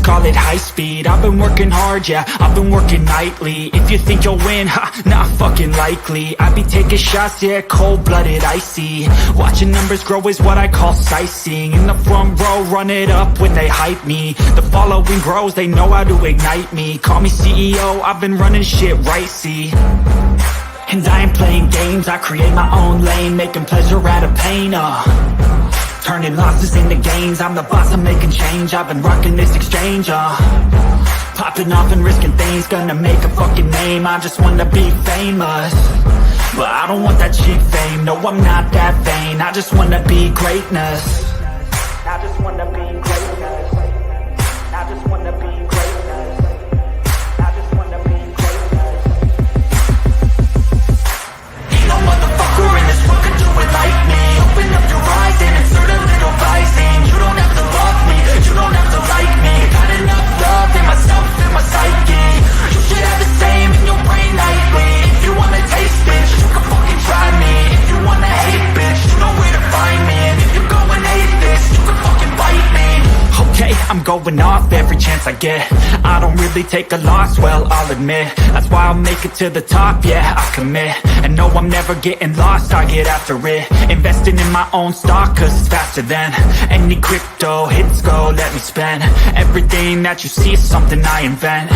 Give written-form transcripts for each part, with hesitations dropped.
call it high speed. I've been working hard, yeah, I've been working nightly. If you think you'll win, ha, not fucking likely. I be taking shots, yeah, cold-blooded, icy. Watching numbers grow is what I call sightseeing. In the front row, run it up when they hype me. The following grows, they know how to ignite me. Call me CEO, I've been running shit right, see. And I ain't playing games, I create my own lane, making pleasure out of pain, turning losses into gains, I'm the boss, I'm making change. I've been rocking this exchange, popping off and risking things, gonna make a fucking name. I just wanna be famous, but I don't want that cheap fame. No, I'm not that vain, I just wanna be greatness. I just wanna be greatness. I just wanna be greatness. I just wanna be greatness. Ain't no motherfucker in this world can do it like me. Open up your eyes and insert a little rising. You don't have to love me, you don't have to like me. Got enough love in myself and my psyche. You should have the same in your brain nightly. If you wanna taste, bitch, you can fucking try me. If you wanna hate, bitch, you know where to find me. And if you go and hate this, you can fucking bite me. Okay, I'm going off every chance I get. I don't really take a loss, well, I'll admit. That's why I'll make it to the top, yeah, I commit. And no, I'm never getting lost, I get after it. Investing in my own stock, cause it's faster than any crypto hits go, let me spend. Everything that you see is something I invent,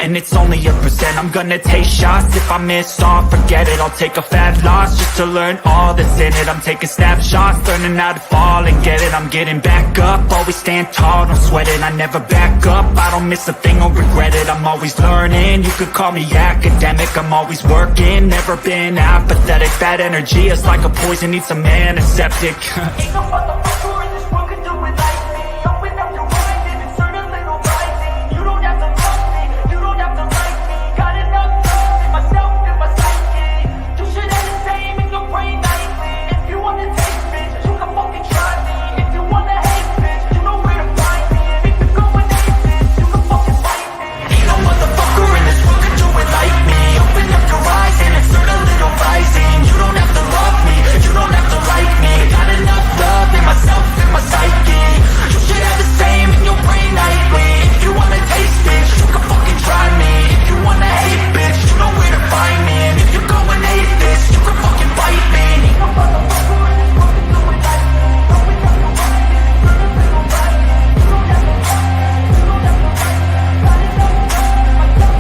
and it's only a percent. I'm gonna take shots, if I miss all, forget it. I'll take a fat loss just to learn all that's in it. I'm taking snapshots, learning how to fall and get it. I'm getting back up, always stand tall, don't sweat it. I never back up, I don't miss a thing or regret it. I'm always learning, you could call me academic. I'm always working, never been apathetic. Bad energy is like a poison, needs some antiseptic. Ain't no motherfucker in this world can do it like me. Open up your mind and insert a little rising. You don't have to love me, you don't have to like me. Got enough love in myself and my psyche. You should have the same in your brain nightly. If you wanna taste, bitch, you can fucking try me. If you wanna hate, bitch, you know where to find me. And if you go and hate this, you can fucking fight me. Ain't no motherfucker in this world can do it like me. Open up your eyes and insert a little rising. You don't have to love me, you don't have to like me. Got enough love in myself and my psyche. You should have the same in your brain nightly. If you wanna taste, bitch, you can fucking try me. If you wanna hate, bitch, you know where to find me. And if you go and hate this, you can fucking bite me. Ain't no motherfucker in this world can do it like me. Open up your mind and insert a little rising. You don't have to love me, you don't have to like me. Got enough love in myself.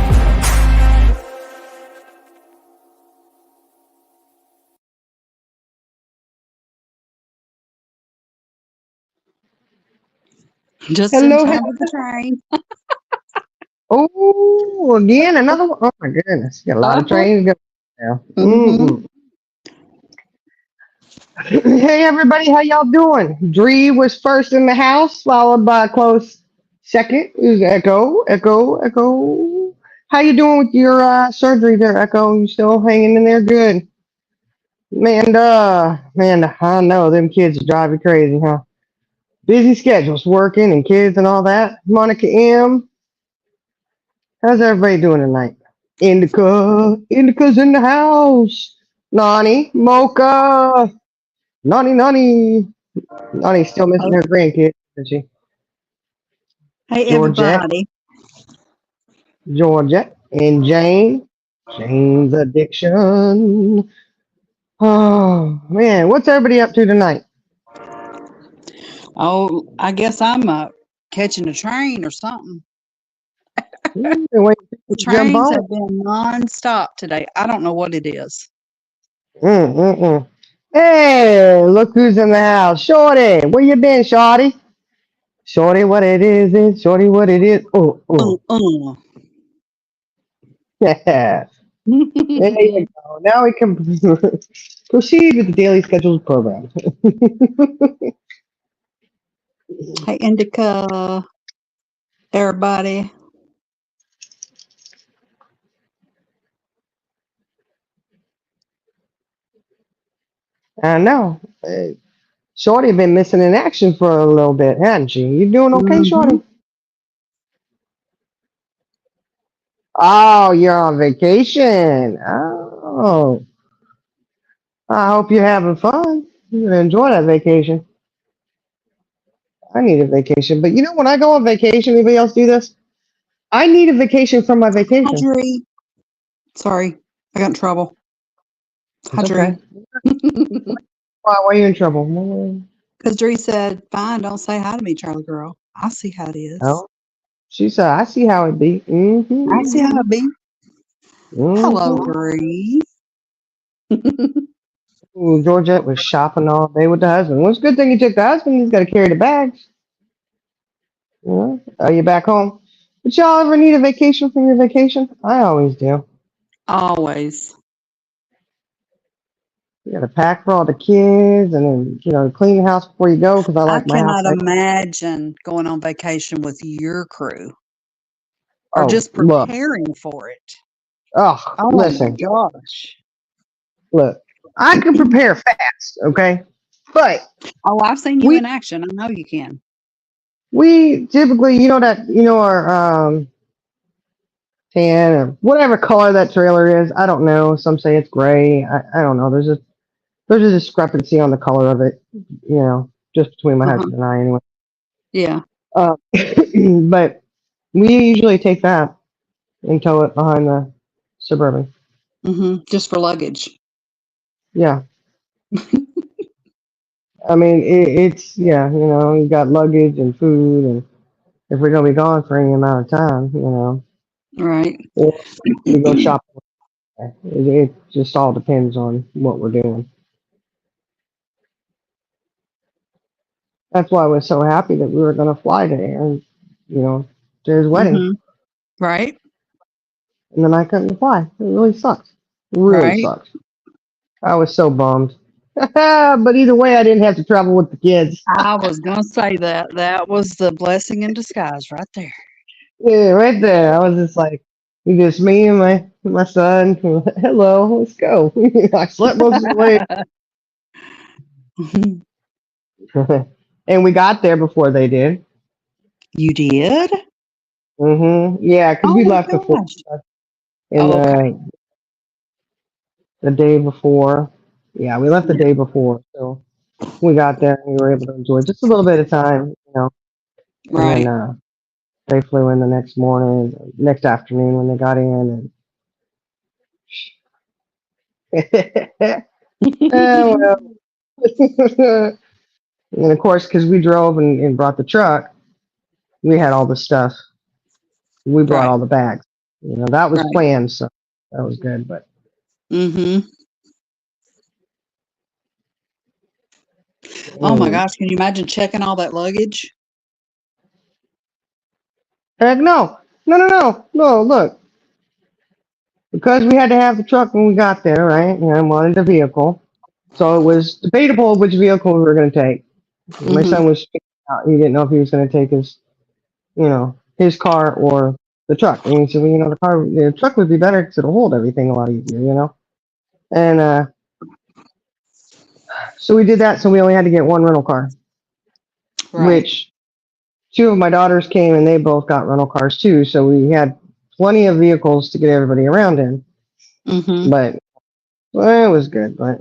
Just in Hello, time hello. with the train. Oh, again, another one. Oh my goodness, got a lot of Uh-huh. trains going now. Mm-hmm. Hey everybody, how y'all doing? Dree was first in the house, followed by a close second is Echo. Echo, Echo. How you doing with your surgery there, Echo? You still hanging in there? Good. Man, I know them kids drive you crazy, huh? Busy schedules, working and kids and all that. Monica M, how's everybody doing tonight? Indica's in the house. Nani, Mocha, Nani. Nani's still missing Oh, her grandkid, isn't she? hey, Georgette, everybody. and Jane. Jane's addiction. Oh man, what's everybody up to tonight? Oh, I guess I'm catching a train or something. Been waiting for The you to jump trains on. have been nonstop today. I don't know what it is. Mm. Hey, look who's in the house. Shorty, where you been, Shorty? Shorty, what it is Shorty, what it is. Oh. Uh. Yeah. There you go. Now we can proceed with the daily scheduled program. Hey, Indica, everybody. I know. Shorty been missing in action for a little bit, hadn't she? You doing okay, Mm-hmm. Shorty? Oh, you're on vacation. Oh, I hope you're having fun. You're gonna enjoy that vacation. I need a vacation. But you know, when I go on vacation, anybody else do this? I need a vacation from my vacation. Audrey. Sorry, I got in trouble. It's Audrey. okay. Why are you in trouble? Because Dree said, fine, don't say hi to me, Charlie girl. I see how it is. Oh, she said, I see how it be. I see how it be. Hello, Mm-hmm. Dree. Georgette was shopping all day with the husband. Well, it's a good thing you took the husband. He's got to carry the bags. You know? Are you back home? But y'all ever need a vacation from your vacation? I always do. Always. You got to pack for all the kids and then, you know, clean the house before you go because I I like my house. cannot imagine going on vacation with your crew or Oh, just look. preparing for it. Oh, Oh listen. my gosh. Look, I can prepare fast, okay? But Oh, I've seen you we in action. I know you can. we typically, our tan or whatever color that trailer is. I don't know. Some say it's gray. I don't know. There's a discrepancy on the color of it, you know, just between my Uh-huh. husband and I anyway. Yeah. But we usually take that and tow it behind the Suburban. Just for luggage. Yeah. I mean, it's, yeah, you know, you got luggage and food, and if we're going to be gone for any amount of time, you know, Right. or we go shopping. It just all depends on what we're doing. That's why I was so happy that we were going to fly today, and, you know, to his wedding. Right. And then I couldn't fly. It really sucks. It really Right. sucks. I was so bummed. But either way, I didn't have to travel with the kids. I was going to say that. That was the blessing in disguise right there. Yeah, right there. I was just like, just me and my son. Hello, let's go. I slept most of the way, and we got there before they did. You did? Yeah, because Oh we my left before gosh. in Oh, okay. the day before. Yeah, we left the day before, so we got there and we were able to enjoy just a little bit of time, you know. And Right. then they flew in the next morning, next afternoon when they got in, and well. And of course, because we drove and brought the truck, we had all the stuff. We brought Right. all the bags. You know, that was Right. planned, so that was good. But Oh my gosh. Can you imagine checking all that luggage? heck no, no. Look, because we had to have the truck when we got there, right? And I wanted a vehicle, so it was debatable which vehicle we were going to take. My son was freaking out. He didn't know if he was going to take his car or the truck. And he said, well, the truck would be better because it'll hold everything a lot easier, you know? And so we did that. So we only had to get one rental car, Right. which two of my daughters came and they both got rental cars too. So we had plenty of vehicles to get everybody around in. But well, it was good. But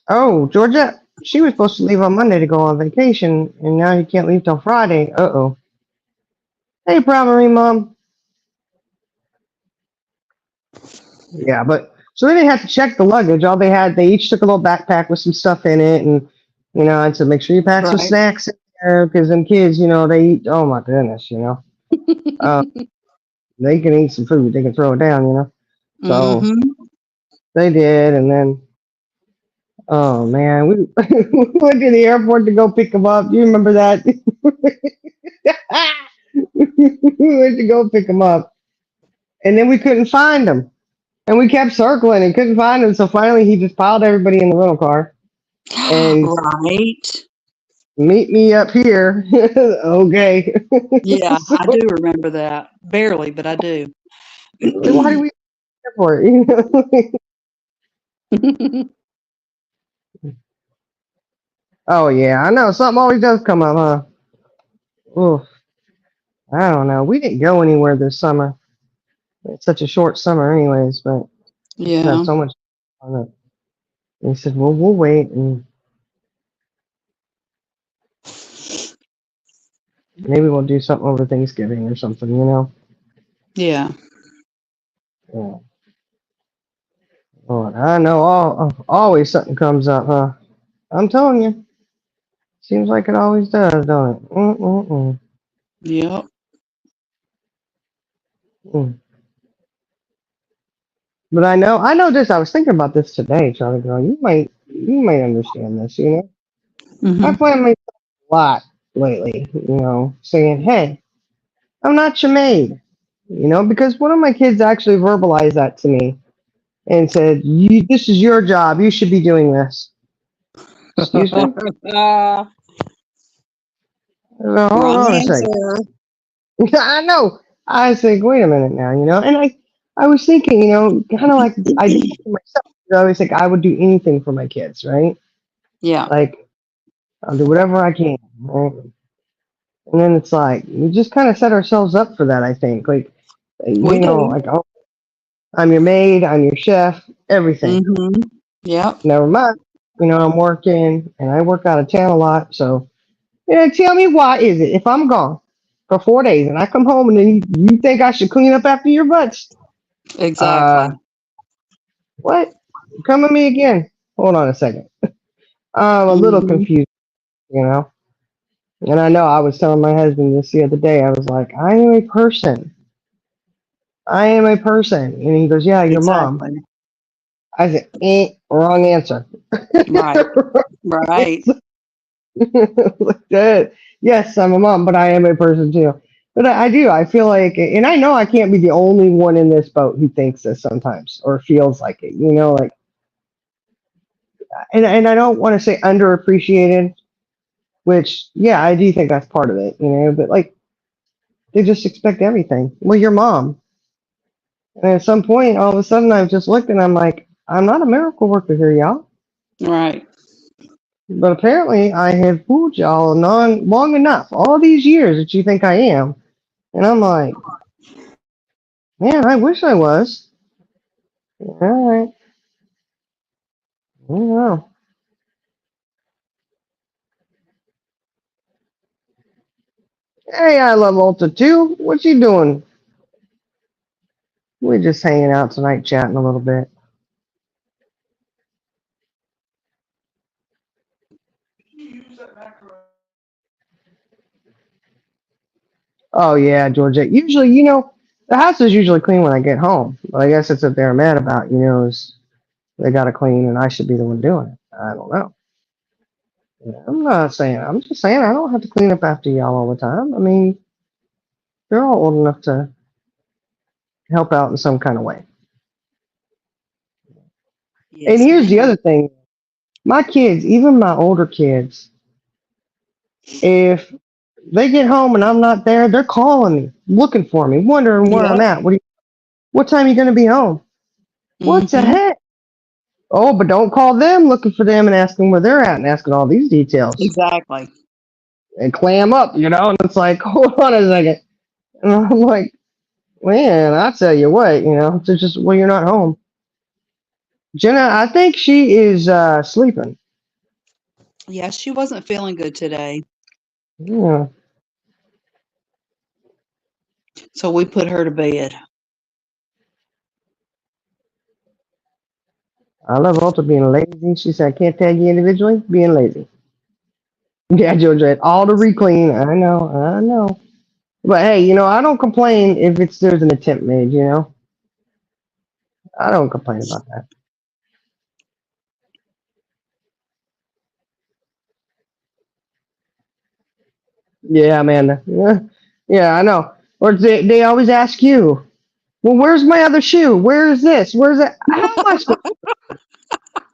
oh, Georgia, she was supposed to leave on Monday to go on vacation, and now you can't leave till Friday. Uh-oh. Hey, Primary Mom. Yeah, but so they didn't have to check the luggage. All they each took a little backpack with some stuff in it, and I said, make sure you pack some Right. snacks in there because them kids, they eat. Oh my goodness, they can eat some food. They can throw it down, So they did, and then oh man, we we went to the airport to go pick them up. Do you remember that? We went to go pick them up, and then we couldn't find them. And we kept circling and couldn't find him. So finally, he just piled everybody in the rental car and Right. meet me up here. Okay. Yeah, So, I do remember that. Barely, but I do. why do we for it? Oh yeah, I know something always does come up, huh? Oof. I don't know. We didn't go anywhere this summer. It's such a short summer, anyways. But we just Yeah. have so much on it. And he said, "Well, we'll wait." And Maybe we'll do something over Thanksgiving or something, you know? Yeah. Yeah. Lord, I know always something comes up, huh? I'm telling you. Seems like it always does, don't it? Mm-mm-mm. Yep. Mm. But I know this. I was thinking about this today, Charlie Girl. You might understand this, you know? I Hmm. find myself a lot lately, you know, saying, hey, I'm not your maid, you know, because one of my kids actually verbalized that to me and said, this is your job. You should be doing this. Excuse me? Hold Wrong on a second. answer. I know. I was like, wait a minute now, you know, and I was thinking, you know, kind of like I do for myself. I always think I would do anything for my kids, right? Yeah. Like I'll do whatever I can, right? And then it's like we just kind of set ourselves up for that. I think, like, We you know, do. like oh, I'm your maid, I'm your chef, everything. Hmm. Yep. Never mind, you know, I'm working and I work out of town a lot, so tell me why is it if I'm gone for 4 days and I come home and then you think I should clean up after your butts? Uh, Exactly. what? Come at me again. Hold on a second. I'm a little Hmm. confused, you know. And I know I was telling my husband this the other day. I was like, I am a person. I am a person. And he goes, yeah, your mom. Exactly. I said, wrong answer. Right. Right. Like that. Yes, I'm a mom, but I am a person too. But I do. I feel like, and I know I can't be the only one in this boat who thinks this sometimes or feels like it. You know, like, and I don't want to say underappreciated, which yeah, I do think that's part of it. You know, but like they just expect everything. Well, your mom. And at some point, all of a sudden, I've just looked and I'm like, I'm not a miracle worker here, y'all. Right. But apparently, I have fooled y'all long enough, all these years that you think I am. And I'm like, man, I wish I was. All right. I don't know. Hey, I love Ulta too. What you doing? We're just hanging out tonight, chatting a little bit. Oh yeah, Georgia. Usually, you know, the house is usually clean when I get home. But I guess it's what they're mad about. You know, is they got to clean and I should be the one doing it. I don't know. Yeah, I'm not saying. I'm just saying I don't have to clean up after y'all all the time. I mean, they're all old enough to help out in some kind of way. And Yes, here's the ma'am. other thing: my kids, even my older kids, if they get home and I'm not there, they're calling me, looking for me, wondering where I'm Yep. at. What time are you going to be home? What the Hmm. heck? Oh, but don't call them looking for them and asking where they're at and asking all these details Exactly. and clam up, you know. And it's like, hold on a second. And I'm like, man, I'll tell you what, you know, it's just well, you're not home. Jenna, I think she is sleeping. Yeah, she wasn't feeling good today, Yeah, so we put her to bed. I love Ulta being lazy. She said, I can't tag you individually, being lazy. Yeah, Georgia, all the reclean. I know, I know. But hey, you know, I don't complain if it's there's an attempt made, you know. I don't complain about that. Yeah, man. Yeah, yeah, I know. Or they always ask you, well, where's my other shoe? Where is this? Where's that? How am I supposed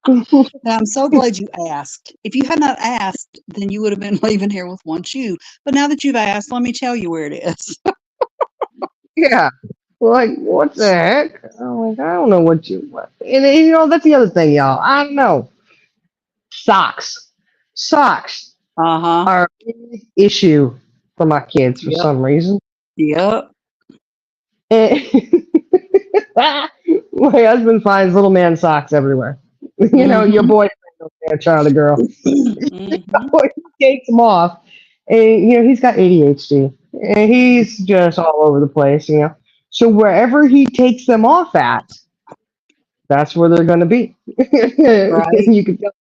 to? Now, I'm so glad you asked. If you had not asked, then you would have been leaving here with one shoe. But now that you've asked, let me tell you where it is. Yeah. Like, what the heck? I'm like, I don't know what you what. And you know, that's the other thing, y'all. I don't know. Socks. Socks Uh huh. are a big issue for my kids for Yep. some reason. Yep. And my husband finds little man socks everywhere. You know, your Mm-hmm. boyfriend, child or girl. Mm-hmm. He takes them off And he's got ADHD, and he's just all over the place. So wherever he takes them off at, that's where they're going to be. Right. You can tell.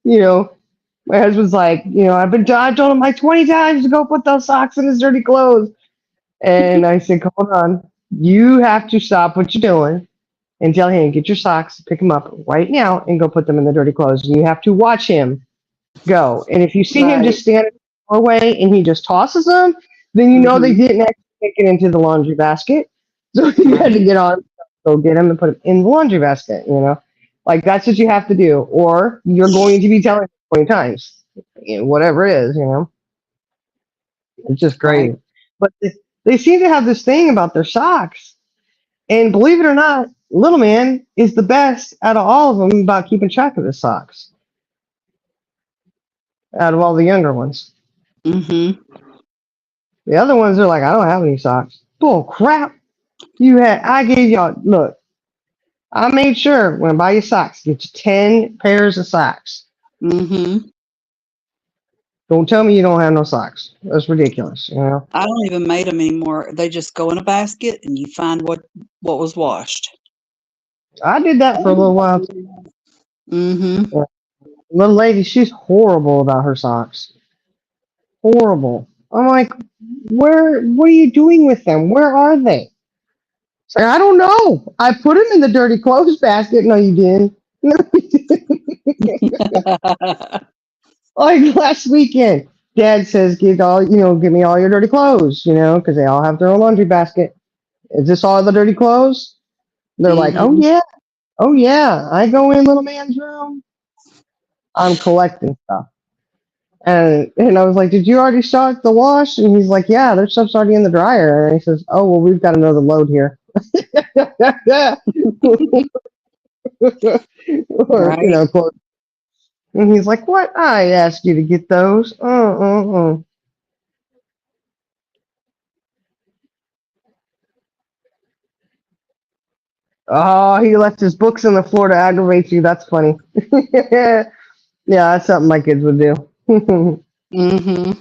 You know, my husband's like, I told him like 20 times to go put those socks in his dirty clothes. And I said, hold on. You have to stop what you're doing and tell him, get your socks, pick them up right now and go put them in the dirty clothes. And you have to watch him go. And if you see him Right. just stand in the doorway and he just tosses them, then you know they didn't actually take it into the laundry basket. So you had to get on, go get them and put them in the laundry basket. Like that's what you have to do. Or you're going to be telling him 20 times. Whatever it is. It's just Right. crazy. But they seem to have this thing about their socks. And believe it or not, little man is the best out of all of them about keeping track of his socks. Out of all the younger ones. Mm-hmm. The other ones are like, I don't have any socks. Bull crap. I gave y'all, look, I made sure when I buy you socks, get you 10 pairs of socks. Mm-hmm. Don't tell me you don't have no socks. That's ridiculous. I don't even make them anymore. They just go in a basket and you find what was washed. I did that for a little while. Mm-hmm. Little lady, she's horrible about her socks. Horrible. I'm like, what are you doing with them? Where are they? It's like, I don't know. I put them in the dirty clothes basket. No, you didn't. Like last weekend, Dad says, give me all your dirty clothes, because they all have their own laundry basket. Is this all the dirty clothes? They're like, oh yeah. I go in little man's room. I'm collecting stuff. And I was like, did you already start the wash? And he's like, yeah, their stuff's already in the dryer. And he says, oh, well, we've got another load here. Or, Right. clothes. And he's like, what? I asked you to get those. Oh, he left his books on the floor to aggravate you. That's funny. Yeah, that's something my kids would do. Mm-hmm.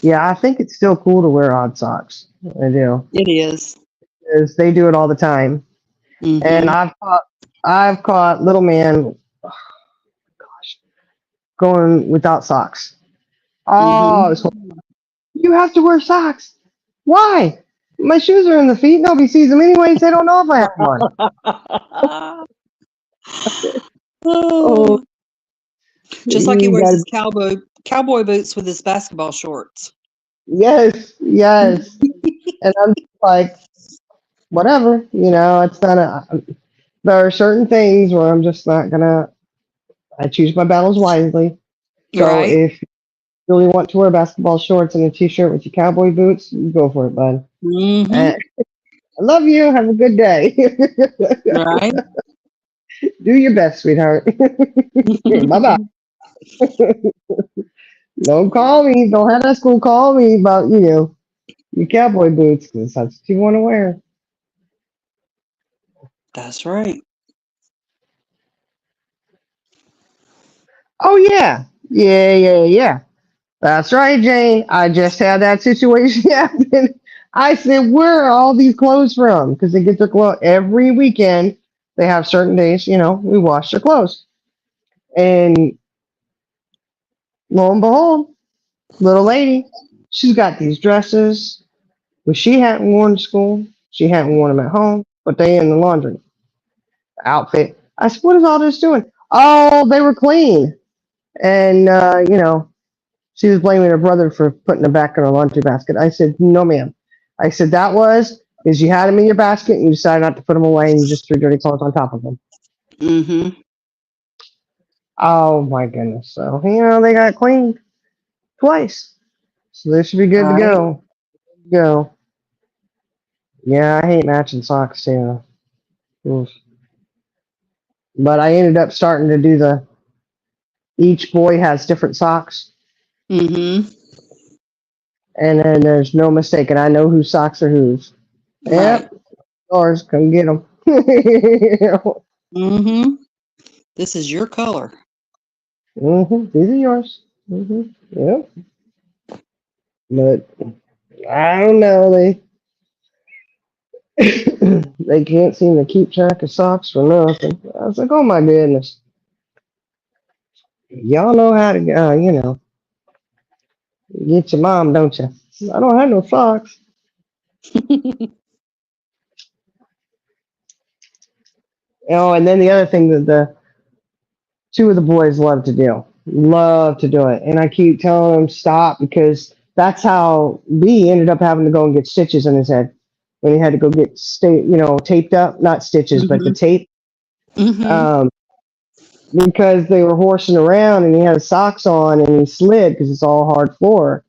Yeah, I think it's still cool to wear odd socks. I do. It is. Because they do it all the time. And Mm-hmm. I've caught little man going without socks. Oh, Mm-hmm. you have to wear socks. Why? My shoes are in the feet. Nobody sees them anyways. They don't know if I have one. Oh, Oh, just like he you wears guys. his cowboy boots with his basketball shorts. Yes. And I'm just like, whatever. It's not there are certain things where I'm just not gonna. I choose my battles wisely. So Right. if you really want to wear basketball shorts and a t-shirt with your cowboy boots, you go for it, bud. Mm-hmm. I love you. Have a good day. Right. Do your best, sweetheart. Bye bye. Don't call me. Don't have that school call me about your cowboy boots because that's what you want to wear. That's right. Oh yeah. That's right, Jane. I just had that situation happen. I said, where are all these clothes from? Because they get their clothes every weekend. They have certain days, we wash their clothes. And lo and behold, little lady, she's got these dresses, which she hadn't worn to school. She hadn't worn them at home, but they in the laundry outfit. I said, what is all this doing? Oh, they were clean. And, she was blaming her brother for putting them back in her laundry basket. I said, no, ma'am. I said, is you had them in your basket and you decided not to put them away and you just threw dirty clothes on top of them. Mm-hmm. Oh, my goodness. So, they got cleaned twice. So they should be good to Right. go. Yeah, I hate matching socks, too. Oof. But I ended up starting to do each boy has different socks. Mm-hmm. And then there's no mistake, and I know whose socks are whose. Right. Yep, yours, come get them. Mm-hmm. This is your color. These are yours. Yep. But I don't know. They can't seem to keep track of socks for nothing. I was like, oh my goodness. Y'all know how to, get your mom, don't you? I don't have no socks. And then the other thing that the two of the boys love to do it, and I keep telling them stop because that's how B ended up having to go and get stitches in his head when he had to go get taped up, not stitches, but the Hmm. tape, Hmm. um, because they were horsing around and he had socks on and he slid because it's all hard floor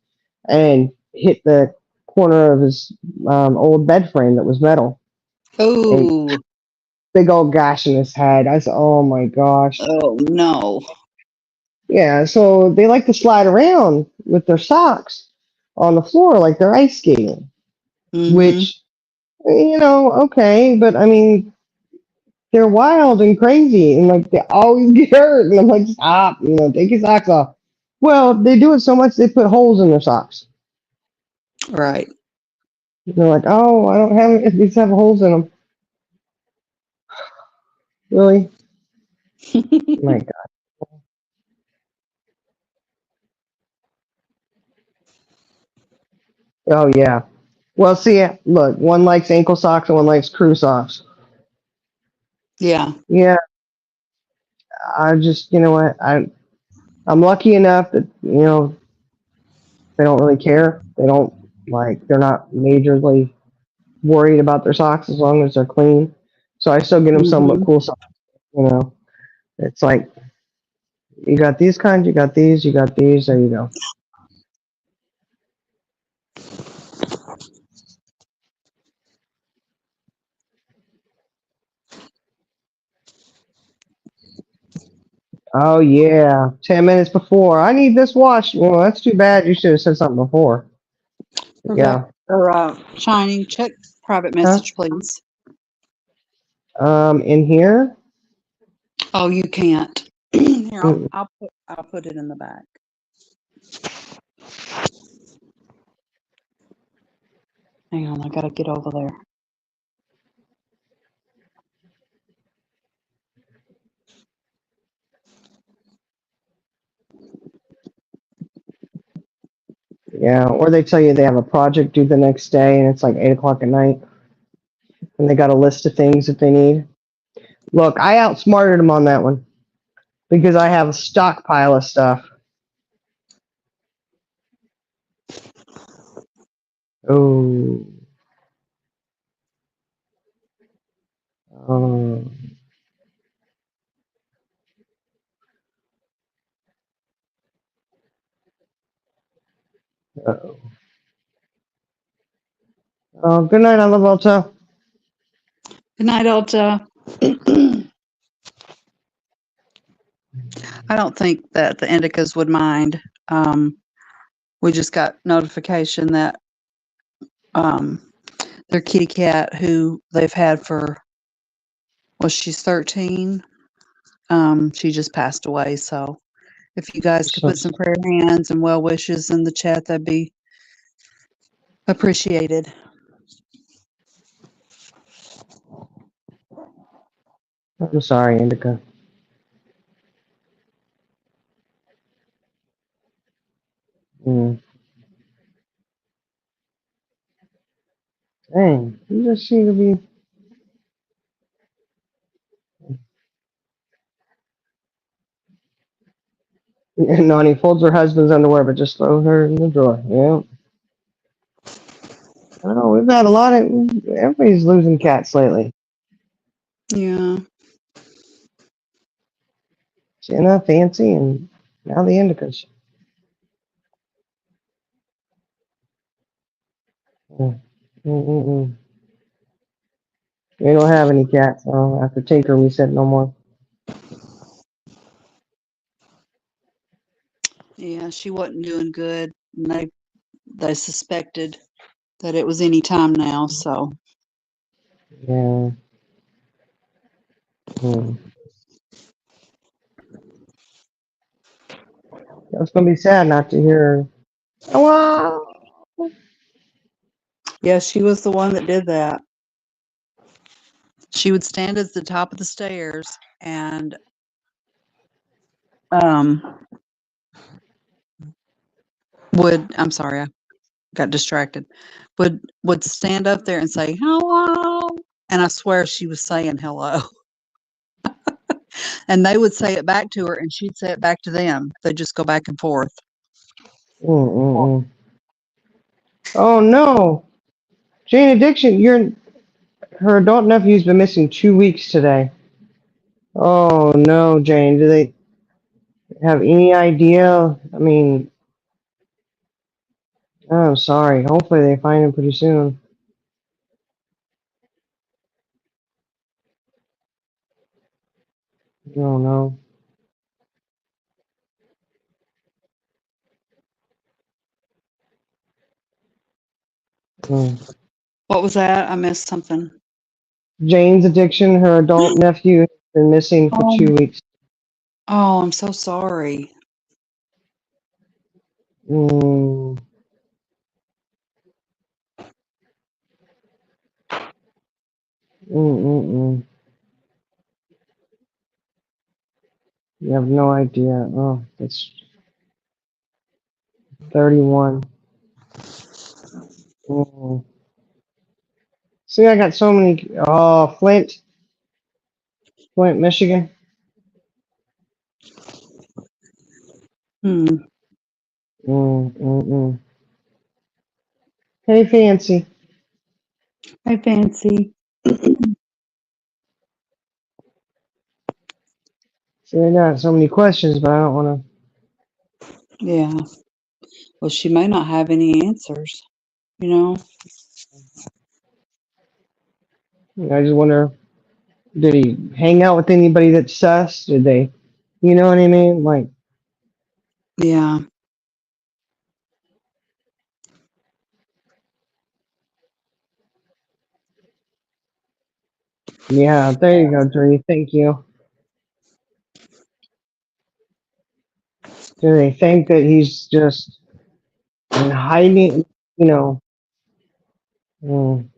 and hit the corner of his old bed frame that was metal. And Oh, big old gash in his head. I said, "Oh my gosh." oh no. Yeah, so they like to slide around with their socks on the floor like they're ice skating, Hmm. which, okay, but I mean, they're wild and crazy and like they always get hurt. And I'm like, stop, take your socks off. Well, they do it so much they put holes in their socks. Right. They're like, oh, I don't have it. These have holes in them. Really? My God. Oh, yeah. Well, see, look, one likes ankle socks and one likes crew socks. Yeah. Yeah, I just, you know what? I'm lucky enough that, they don't really care. They don't they're not majorly worried about their socks as long as they're clean. So I still get them somewhat Hmm. cool socks, you know. It's like you got these kinds, you got these, you got these, there you go. Oh yeah. 10 minutes before. I need this washed. Well, that's too bad. You should have said something before. Yeah. Shining, check private Huh? message, please. In here? Oh, you can't. Here, Mm, I'll put it in the back. Hang on, I gotta get over there. yeah. Or they tell you they have a project due the next day and it's like 8 o'clock at night and they got a list of things that they need. Look, I outsmarted them on that one because I have a stockpile of stuff. Oh. Um, uh-oh. Oh, good night, Alavolta. Good night, Elta. I don't think that the Indicas would mind. We just got notification that um, their kitty cat, who they've had for, well, she's 13. She just passed away. So if you guys could So, put some prayer hands and well wishes in the chat, that'd be appreciated. I'm sorry, Indica. Mm. Dang, you just seem to be. Nani folds her husband's underwear, but just throws her in the drawer. Yeah. Oh, we've had a lot of. Everybody's losing cats lately. Yeah. Jenna, Fancy, and now the Indicas. Mm. Mm-mm-mm. We don't have any cats. After Tinker, we said no more. Yeah, she wasn't doing good. And they suspected that it was any time now. So Yeah. Mm. It's gonna be sad not to hear. Wow. Yeah, she was the one that did that. She would stand at the top of the stairs and um I'm sorry, I got distracted. Would stand up there and say hello, and I swear she was saying hello. And they would say it back to her, and she'd say it back to them. They'd just go back and forth. Mm-mm-mm. Oh no, Jane Addiction, her adult nephew's been missing 2 weeks today. Oh no, Jane. Do they have any idea? I mean, I'm sorry. Hopefully they find him pretty soon. Oh no. Mm. What was that? I missed something. Jane's Addiction, her adult nephew, has been missing for Oh, 2 weeks. oh, I'm so sorry. Mm. Mm-mm-mm. You have no idea. Oh, that's 31. Mm. See, I got so many. Oh, Flint, Michigan. Hmm. Mm-mm-mm. Hey, Fancy. Hi, Fancy. See, I got so many questions, but I don't want Yeah. Well, she may not have any answers, you know? to. I just wonder, did he hang out with anybody that's sus? Did they, you know what I mean? Like, Yeah. yeah, there you go, Dre. Thank you. Do they think that he's just hiding, you know? Mm.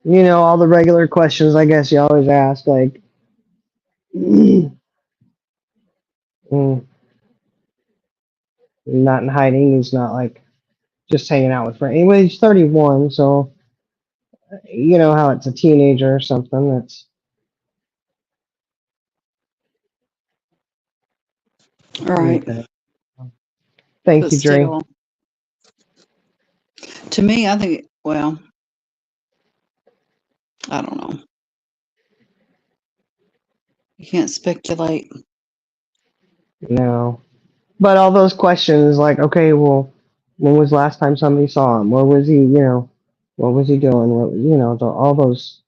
You know, all the regular questions I guess you always ask, like, mm, not in hiding. He's not like just hanging out with friends. Anyway, he's 31, so you know how it's a teenager or something. That's Right. okay. Thank But you, Dre. still, to me, I think, well, I don't know. You can't speculate. No, but all those questions, like, okay, well, when was the last time somebody saw him? Where was he? You know, what was he doing? What, you know, all those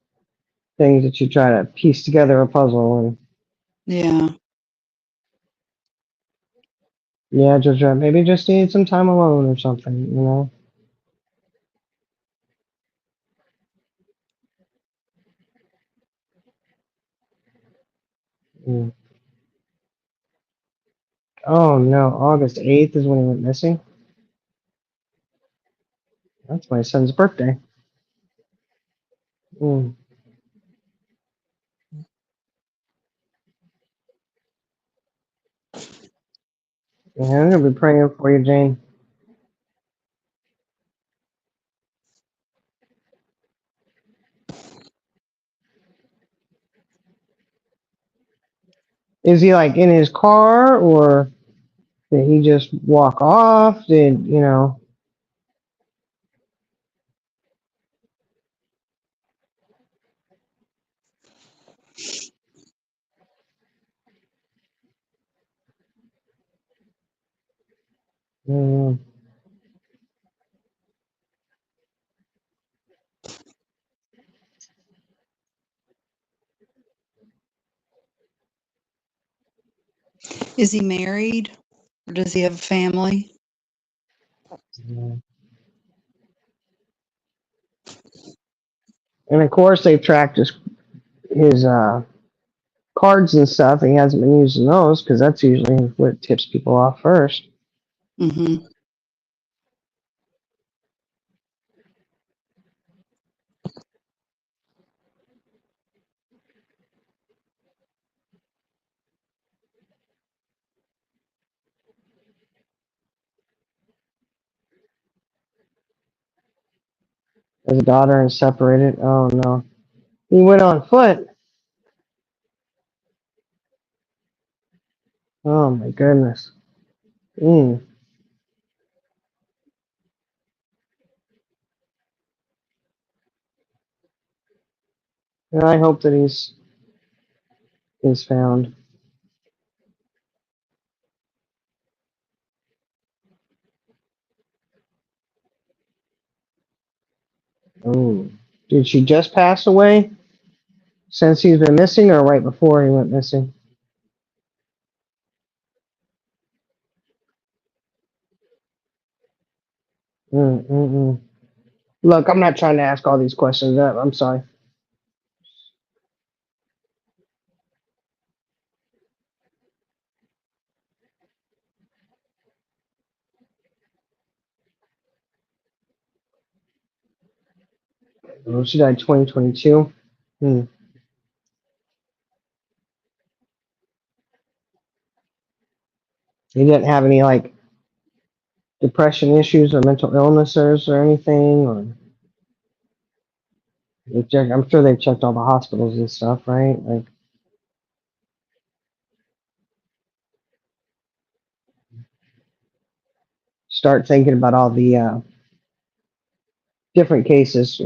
things that you try to piece together a puzzle. And Yeah. yeah, just maybe just need some time alone or something. You know. Mm. Oh no, August 8th is when he went missing. That's my son's birthday. Mm. Yeah, I'm gonna be praying for you, Jane. Is he like in his car, or did he just walk off? Did you know? Mm. Is he married or does he have a family? Mm. And of course, they've tracked his cards and stuff. He hasn't been using those because that's usually what tips people off first. Mm-hmm. His daughter is separated. Oh no, he went on foot. Oh my goodness. Mm. And I hope that he's found. Oh, did she just pass away since he's been missing, or right before he went missing? Mm-mm-mm. Look, I'm not trying to ask all these questions. I'm sorry. Oh, she died 2022. Hmm. He didn't have any like depression issues or mental illnesses or anything, or I'm sure they've checked all the hospitals and stuff, right? Like, start thinking about all the different cases,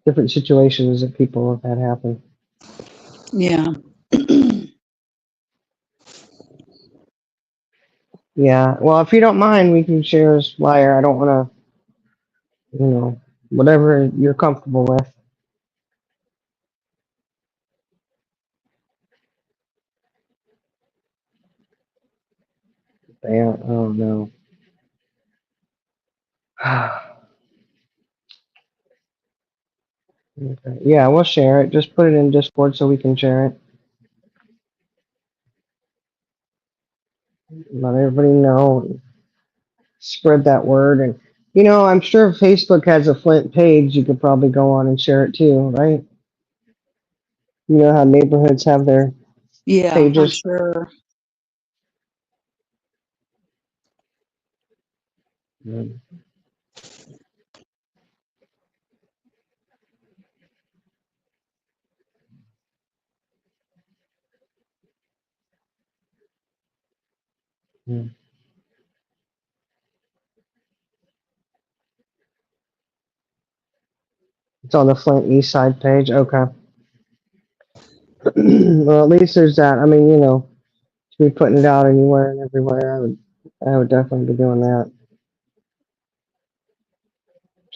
different situations that people have had happen. Yeah. Yeah. Well, if you don't mind, we can share his flyer. I don't want to, whatever you're comfortable with. Yeah. Oh no. Okay. Yeah, we'll share it. Just put it in Discord so we can share it. Let everybody know. Spread that word. And, I'm sure if Facebook has a Flint page, you could probably go on and share it too, right? You know how neighborhoods have their Yeah, I'm pages? sure. Mm. Mm. It's on the Flint East Side page. Okay. Well, at least there's that. I mean, to be putting it out anywhere and everywhere, I would definitely be doing that.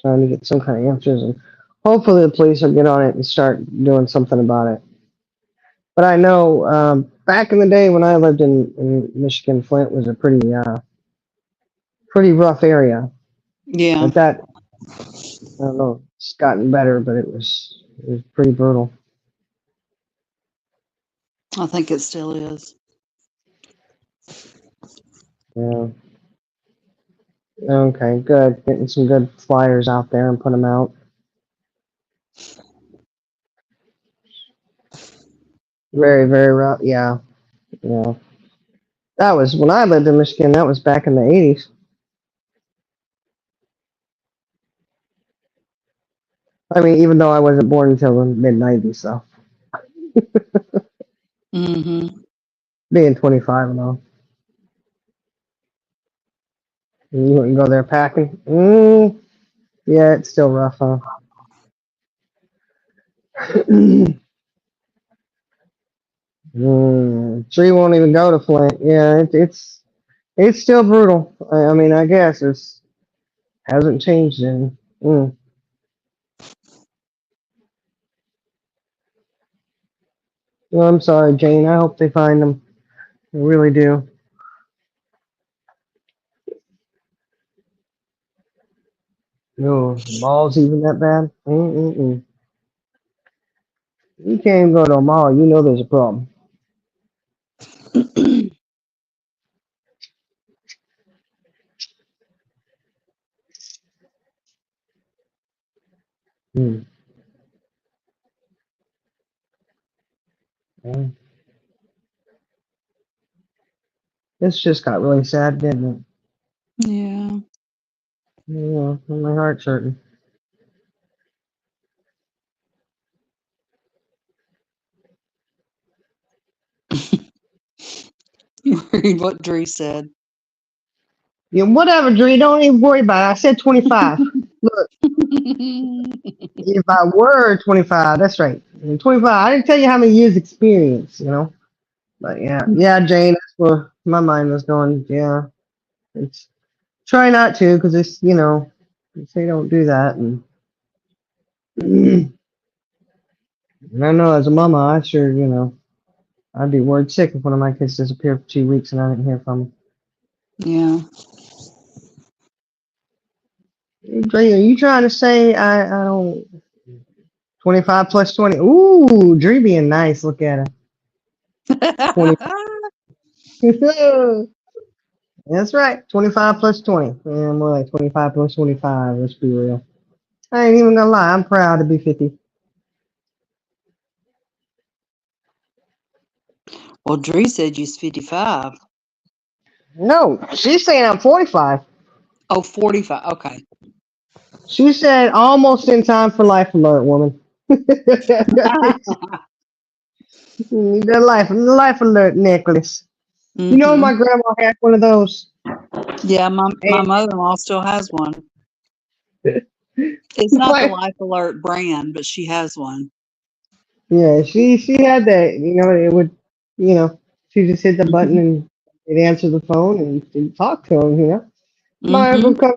Trying to get some kind of answers, and hopefully the police will get on it and start doing something about it. But I know back in the day when I lived in Michigan, Flint was a pretty rough area. Yeah, But I don't know, it's gotten better, but it was pretty brutal. I think it still is. Yeah. Okay, good. Getting some good flyers out there and put them out. Very, very rough. Yeah. Yeah. That was when I lived in Michigan. That was back in the 80s. I mean, even though I wasn't born until the mid 90s, so Mm-hmm. being 25 and all. And you wouldn't go there packing? Yeah, it's still rough, huh? Tree won't even go to Flint. Yeah, it's still brutal. I mean, I guess it's hasn't changed any. Mm. Well, I'm sorry, Jane. I hope they find them. I really do. No, balls even that bad? Mm-mm-mm. You can't even go to a mall. You know there's a problem. Hmm. Yeah. This just got really sad, didn't Yeah. it? Yeah, my heart's hurting. Read what Dree said. Yeah, whatever, Dre. Don't even worry about it. I said 25. Look, if I were 25, that's right. 25. I didn't tell you how many years experience, you know. But yeah, Jane. That's where my mind was going. Yeah, it's try not to, because it's they say don't do that, and, and I know as a mama, I sure I'd be worried sick if one of my kids disappeared for 2 weeks and I didn't hear from Yeah. them. Dre, are you trying to say I don't 25 plus 20? Ooh, Dre being nice. Look at her. 20. That's right. 25 plus 20. Yeah, more like 25 plus 25. Let's be real. I ain't even gonna lie. I'm proud to be 50. Well, Dree said you's 55. No, she's saying I'm 45. Oh, 45. Okay. She said almost in time for life alert, woman. The life alert necklace. You know, Hmm. my grandma had one of those. Yeah, my And mother-in-law still has one. It's not the my, Life Alert brand, but she has one. yeah, she had that. It would, she just hit the button Hmm. and it answered the phone and she'd talk to him. My uncle Hmm. comes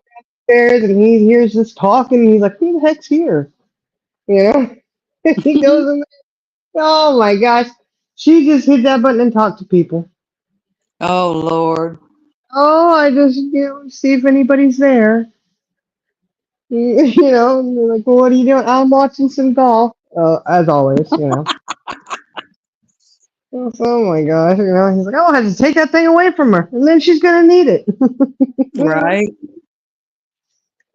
downstairs and he hears this talking and he's like, "Who the heck's here?" You know, he goes in there. Oh my gosh, she just hit that button and talked to people. Oh, Lord. Oh, I just see if anybody's there. And they're like, "Well, what are you doing?" "I'm watching some golf." As always. Oh my gosh, he's like, "Oh, I have to take that thing away from her, and then she's gonna need it." Right?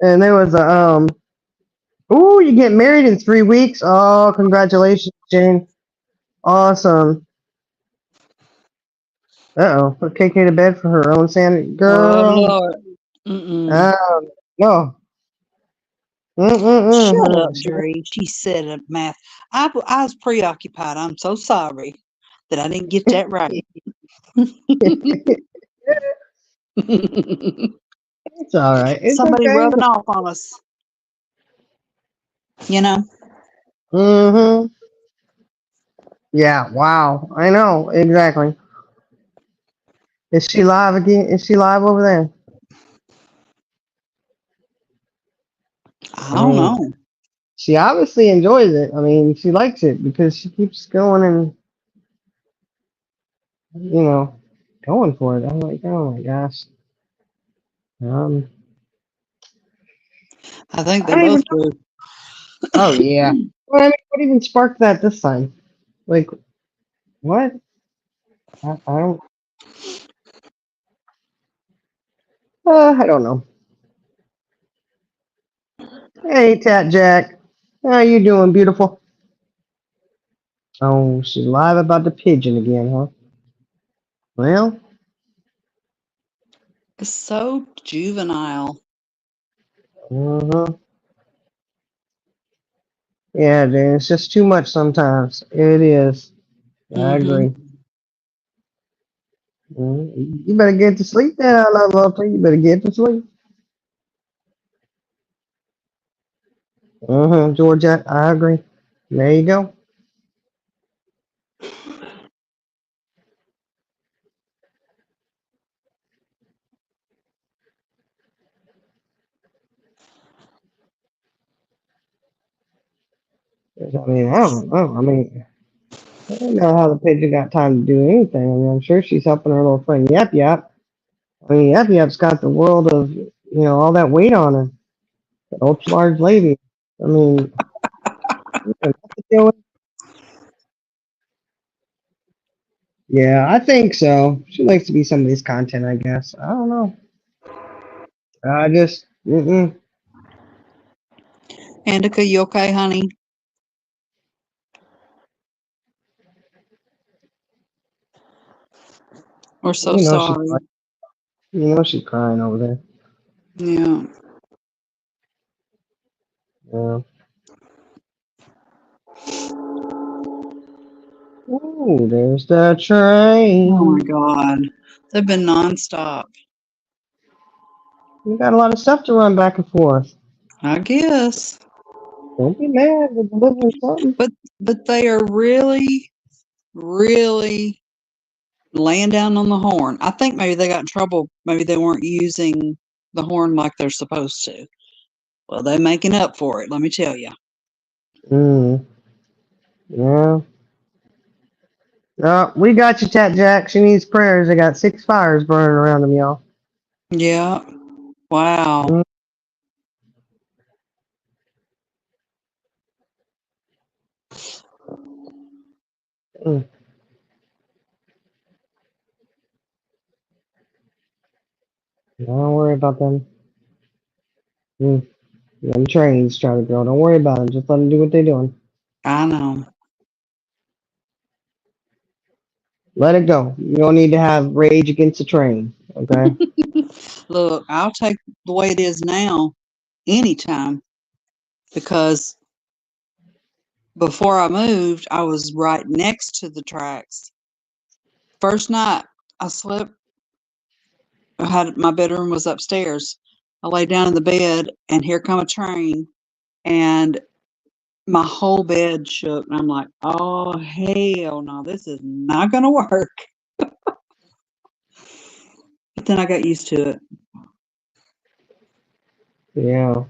And there was a "Ooh, you get married in 3 weeks? Oh, congratulations, Jane. Awesome." Uh-oh, put KK to bed for her own sanity, Oh, girl. Lord. Mm-mm. No. Shut up, Mm-mm-mm. Dree. She said a math. I was preoccupied. I'm so sorry that I didn't get that right. It's all right. It's Somebody okay. rubbing off on us, you know? Mm-hmm. Yeah. Wow. I know exactly. Is she live again? Is she live over there? I I don't mean, know. she obviously enjoys it. I mean, she likes it because she keeps going and you know going for it. I'm like, oh my gosh. Um, I think I they don't even. both do. Oh yeah. Well, I mean, what even sparked that this time? Like what? I don't. I don't know. Hey, Tat Jack. How you doing, beautiful? Oh, she's live about the pigeon again, huh? Well, It's so juvenile. uh-huh. Yeah, dude, it's just too much sometimes. It is. I Hmm. agree. You better get to sleep now, love. You better get to sleep. Georgia, I agree. There you go. I don't know. I don't know how the pigeon got time to do anything. I'm sure she's helping her little friend Yap Yap. Yap Yap's got the world of, all that weight on her. The ultra large lady. I mean, you know, nothing to deal with. Yeah, I think so. She likes to be somebody's content, I guess. I don't know. I just, Andica, you okay, honey? We're so you know she, sorry. she's crying over there. Yeah. Yeah. Ooh, there's the Oh my train. God. They've been nonstop. You got a lot of stuff to run back and forth. I guess. Don't be mad. We're delivering something. But they are really, really laying down on the horn. I think maybe they got in trouble. Maybe they weren't using the horn like they're supposed to. Well, they're making up for it, let me tell you. Yeah. We got you, Tat Jack. She needs prayers. I got 6 fires burning around them, y'all. Yeah. Wow. Mm, mm. Don't worry about them. Mm. Them trains, Charlie girl. Don't worry about them. Just let them do what they're doing. I know. Let it go. You don't need to have rage against the train. Okay. Look, I'll take the way it is now anytime because before I moved, I was right next to the tracks. First night I slept, I had my bedroom was upstairs. I lay down in the bed and here come a train and my whole bed shook and I'm like, oh hell no, this is not gonna work. But then I got used to it. Yeah.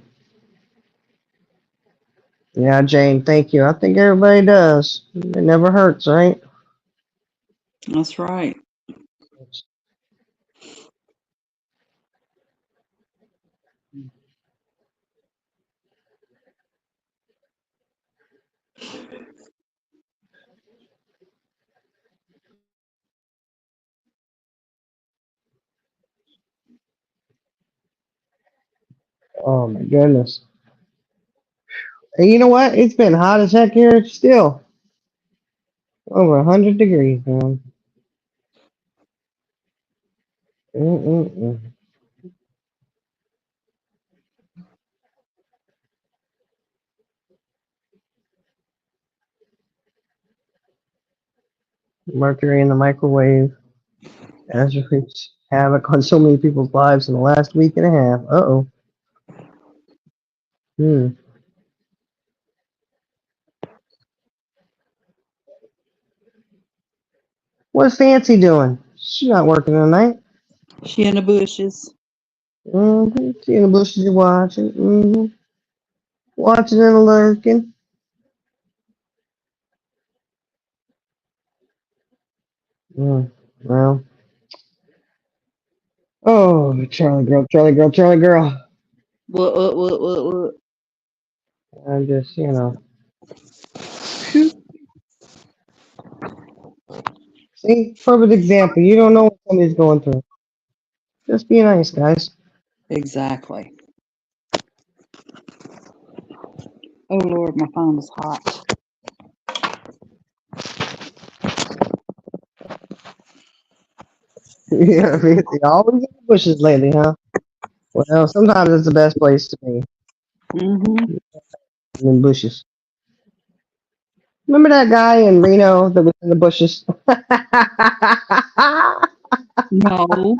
Yeah, Jane, thank you. I think everybody does. It never hurts, right? That's right. Oh my goodness. And you know what? It's been hot as heck here still. Over 100 degrees, man. Mm-mm-mm. Mercury in the microwave has wreaked havoc on so many people's lives in the last week and a half. Uh-oh. Hmm. What's Fancy doing? She's not working tonight. She in the bushes. Mm-hmm. She in the bushes watching. Mm-hmm. Watching and lurking. Mm. Well. Oh, Charlie girl, Charlie girl, Charlie girl. What? I'm just, See, perfect example. You don't know what somebody's going through. Just be nice, guys. Exactly. Oh Lord, my phone is hot. Yeah, Fancy always in the bushes lately, huh? Well, sometimes it's the best place to be Mm-hmm. in bushes. Remember that guy in Reno that was in the bushes? No.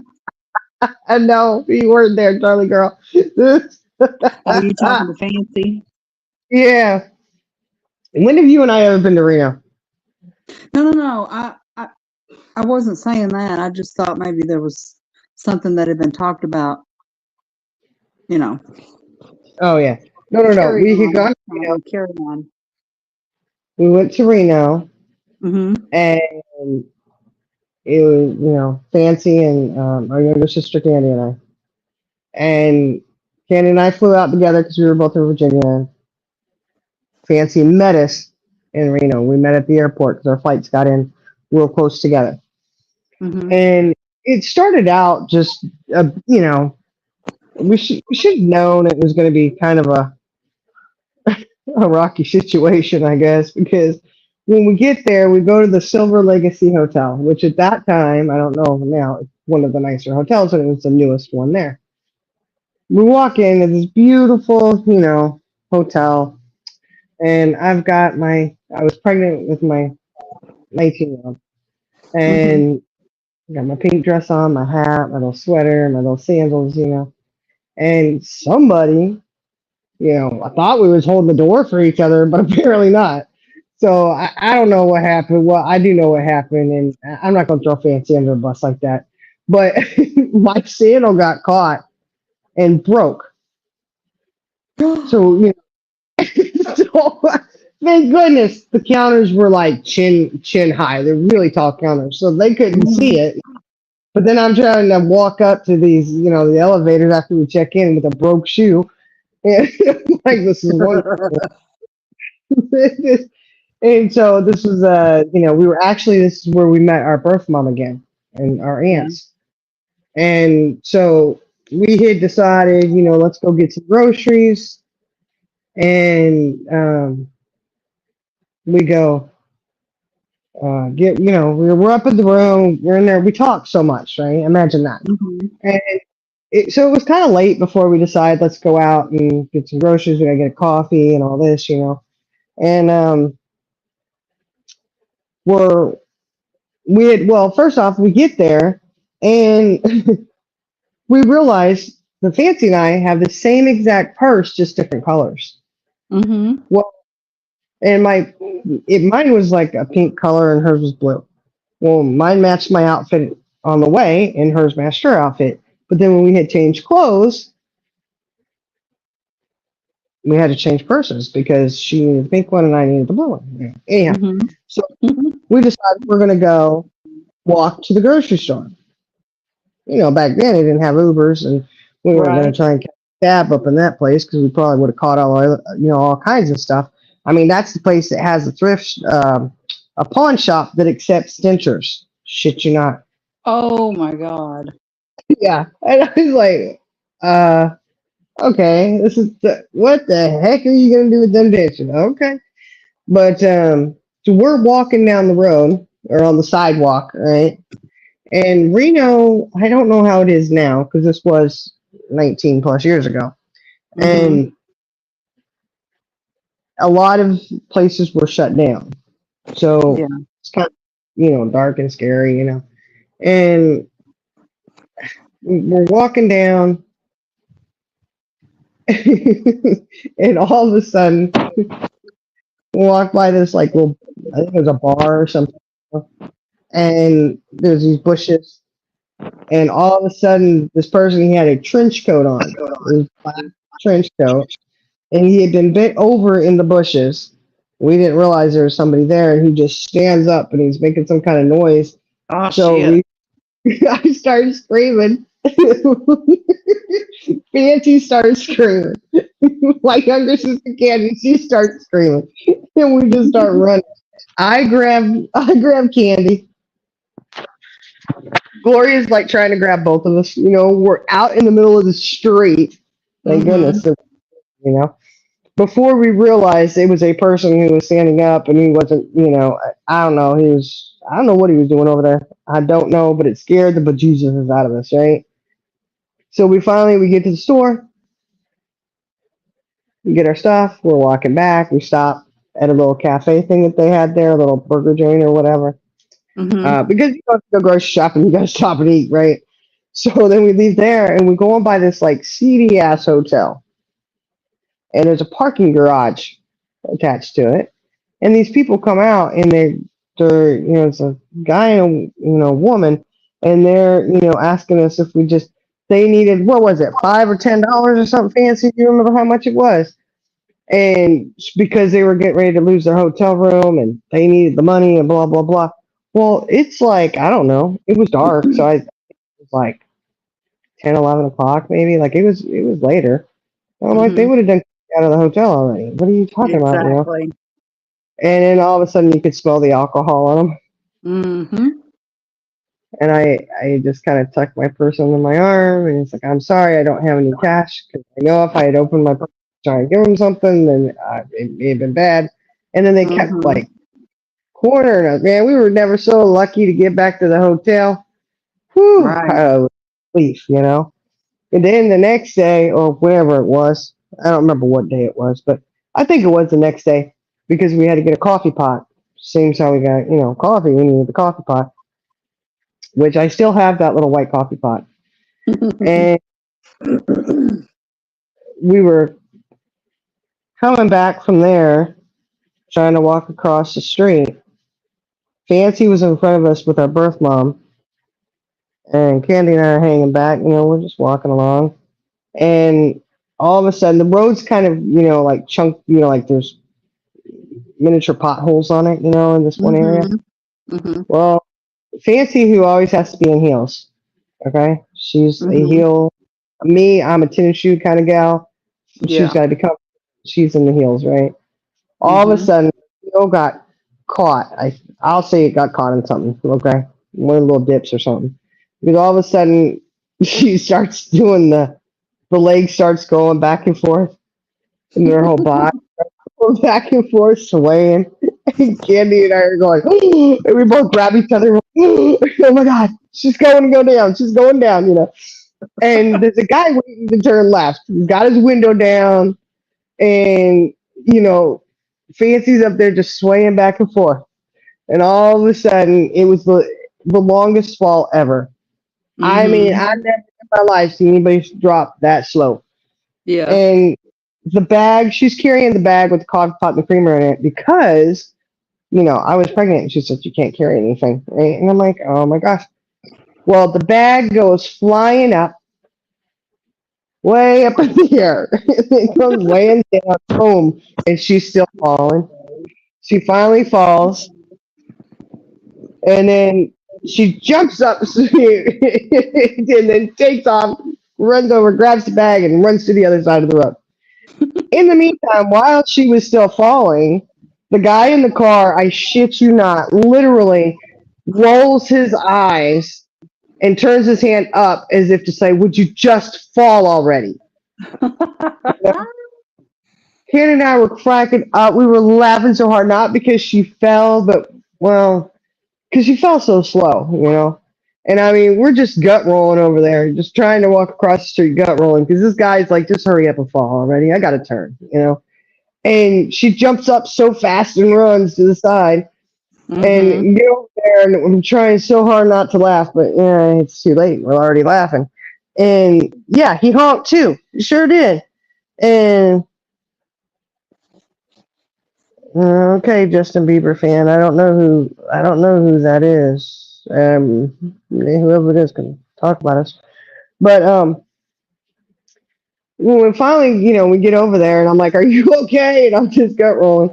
I know you weren't there, Charlie girl. Oh, you talking to Fancy? Yeah. When have you and I ever been to Reno? No. I wasn't saying that. I just thought maybe there was something that had been talked about. You know. Oh yeah. No. Carry We had on. gone to Reno. Carry on. We went to Reno, Mm-hmm. and it was Fancy and our younger sister Candy and I. And Candy and I flew out together because we were both in Virginia. Fancy met us in Reno. We met at the airport because our flights got in real close together. Mhm. And it started out just, we should have known it was going to be kind of a rocky situation, I guess, because when we get there, we go to the Silver Legacy Hotel, which at that time, I don't know now, it's one of the nicer hotels, and it was the newest one there. We walk in, it's this beautiful, hotel, and I was pregnant with my 19-year-old, Mhm. and I got my pink dress on, my hat, my little sweater, my little sandals, and somebody, I thought we was holding the door for each other, but apparently not. So I don't know what happened. Well, I do know what happened, and I'm not going to throw fancy under the bus like that. But my sandal got caught and broke. So, so thank goodness the counters were like chin high. They're really tall counters, so they couldn't see Mhm. it. But then I'm trying to walk up to these, the elevators after we check in with a broke shoe. And like this is one. And so this was, this is where we met our birth mom again and our Yeah. aunts. And so we had decided, let's go get some groceries. And we go we're up in the room, we're in there, we talk so much, right? Imagine that. Mhm. And so it was kind of late before we decided, let's go out and get some groceries. We gotta get a coffee and all this, And we're first off, we get there and we realize the fancy and I have the same exact purse, just different colors. Mhm. Well, and mine was like a pink color and hers was blue. Well, mine matched my outfit on the way and hers matched her outfit. But then when we had changed clothes, we had to change purses because she needed the pink one and I needed the blue one. Yeah. Anyhow, Mhm. so Mhm. we decided we're going to go walk to the grocery store. Back then they didn't have Ubers, and we weren't going Right. to try and catch a cab up in that place because we probably would have caught all kinds of stuff. I mean, that's the place that has a pawn shop that accepts dentures. Shit, you not. Oh my God. Yeah, and I was like, okay, what the heck are you going to do with them dentures? Okay, but so we're walking down the road or on the sidewalk, right? And Reno, I don't know how it is now because this was 19 plus years ago. Mhm. And a lot of places were shut down. So Yeah. it's kind of, dark and scary. And we're walking down, and all of a sudden, we walk by this, like, little, I think it was a bar or something. And there's these bushes. And all of a sudden, this person, he had a trench coat on. It was a black trench coat, and he had been bent over in the bushes. We didn't realize there was somebody there, and he just stands up and he's making some kind of noise. Oh So shit. I started screaming. Fancy starts screaming. My younger sister Candy, she starts screaming, and we just start running. I grab Candy. Gloria's like trying to grab both of us. We're out in the middle of the street. Thank goodness, Mhm. you know. Before we realized it was a person who was standing up and he wasn't, I don't know, I don't know what he was doing over there. I don't know, but it scared the bejesus out of us, right? So we get to the store, we get our stuff, we're walking back, we stop at a little cafe thing that they had there, a little burger joint or whatever. Mhm. Because you don't have to go grocery shopping, you gotta stop and eat, right? So then we leave there and we go on by this like seedy ass hotel. And there's a parking garage attached to it. And these people come out and they're it's a guy and woman, and they're asking us if they needed, what was it, $5 or $10 or something fancy. Do you remember how much it was? And because they were getting ready to lose their hotel room and they needed the money and blah blah blah. Well, it's like, I don't know. It was dark, so it was like 10, 11 o'clock maybe. Like it was later. I'm like, they Mhm. would have done out of the hotel already. What are you talking about? Exactly. And then all of a sudden you could smell the alcohol on them. Mhm. And I just kind of tucked my purse under my arm, and it's like, I'm sorry, I don't have any cash, because I know if I had opened my purse to try and give them something, then it may have been bad. And then they kept Mhm. like cornering us. Man, we were never so lucky to get back to the hotel. Whew, Right. relief, you know. And then the next day, or whenever it was, I don't remember what day it was, but I think it was the next day because we had to get a coffee pot. Same how we got, coffee. We needed the coffee pot, which I still have that little white coffee pot. And we were coming back from there, trying to walk across the street. Fancy was in front of us with our birth mom, and Candy and I are hanging back. We're just walking along, and all of a sudden, the road's kind of, like chunk, like there's miniature potholes on it, in this one area. Mhm. Mhm. Well, Fancy, who always has to be in heels, okay? She's a Mhm. heel. Me, I'm a tennis shoe kind of gal. She's Yeah. got to become, she's in the heels, right? All of a Mhm. sudden, heel got caught. I'll say it got caught in something, okay? One of the little dips or something. Because all of a sudden, she starts doing the leg starts going back and forth, and their whole body goes back and forth, swaying. And Candy and I are going, and we both grab each other. Oh my God, she's going to go down. She's going down. And there's a guy waiting to turn left. He's got his window down, and, you know, Fancy's up there just swaying back and forth. And all of a sudden, it was the longest fall ever. I mean, Mhm. I've never in my life seen anybody drop that slow. Yeah. And the bag, she's carrying the bag with the coffee pot and the creamer in it because, I was pregnant. And she said, you can't carry anything. Right? And I'm like, oh my gosh. Well, the bag goes flying up, way up in the air. It goes weighing down, boom, and she's still falling. She finally falls, and then she jumps up and then takes off, runs over, grabs the bag, and runs to the other side of the road. In the meantime, while she was still falling, the guy in the car, I shit you not, literally rolls his eyes and turns his hand up as if to say, would you just fall already? You know? Ken and I were cracking up. We were laughing so hard, not because she fell, but, well, because she fell so slow. And I mean, we're just gut rolling over there, just trying to walk across the street, gut rolling, because this guy's like, just hurry up and fall already. I got to turn. And she jumps up so fast and runs to the side Mhm. and get over there. And I'm trying so hard not to laugh, but yeah, it's too late. We're already laughing. And yeah, he honked too. He sure did. And okay, Justin Bieber fan. I don't know who that is. Whoever it is can talk about us. But when we finally, we get over there, and I'm like, "Are you okay?" And I'm just gut rolling.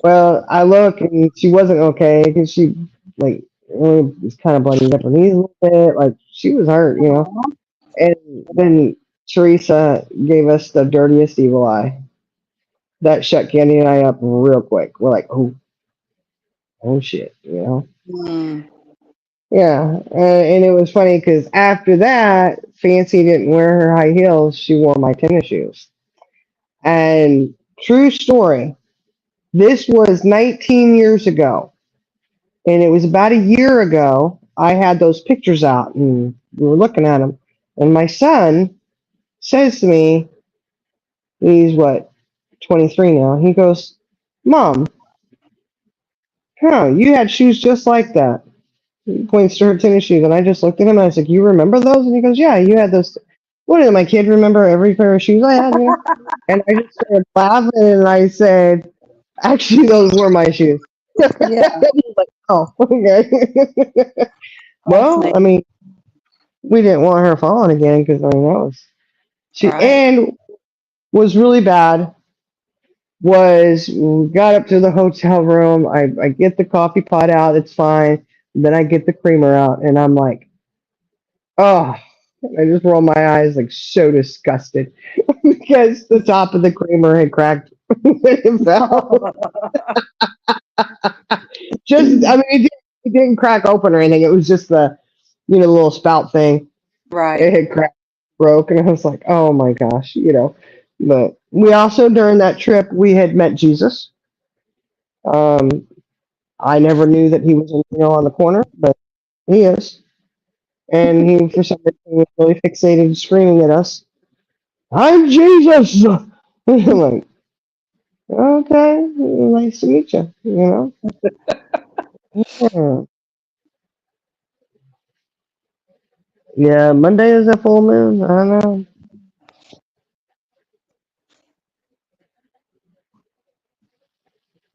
Well, I look, and she wasn't okay because she like was kind of bloodied up her knees a little bit. Like she was hurt. And then Teresa gave us the dirtiest evil eye that shut Candy and I up real quick. We're like, oh shit. Mm. Yeah, and it was funny because after that, Fancy didn't wear her high heels; she wore my tennis shoes. And true story, this was 19 years ago. And it was about a year ago, I had those pictures out and we were looking at them. And my son says to me, he's what, 23 now. He goes, Mom, you had shoes just like that. He points to her tennis shoes. And I just looked at him and I was like, you remember those? And he goes, yeah, you had those. What did my kid remember every pair of shoes I had? And I just started laughing and I said, actually, those were my shoes. Yeah. He's like, oh, okay. That's Well, neat. I mean, we didn't want her falling again because I mean that was she Right. and was really bad was we got up to the hotel room. I get the coffee pot out, it's fine. Then I get the creamer out and I'm like, oh, I just roll my eyes like so disgusted because the top of the creamer had cracked when it fell. Just I mean It didn't crack open or anything. It was just the, little spout thing. Right. It had cracked, broke, and I was like, oh my gosh, But we also, during that trip, we had met Jesus. Um, I never knew that he was, on the corner, but he is. And he, for some reason, was really fixated, screaming at us, I'm Jesus! I'm like, okay, nice to meet you. Yeah. Yeah, Monday is a full moon. I know.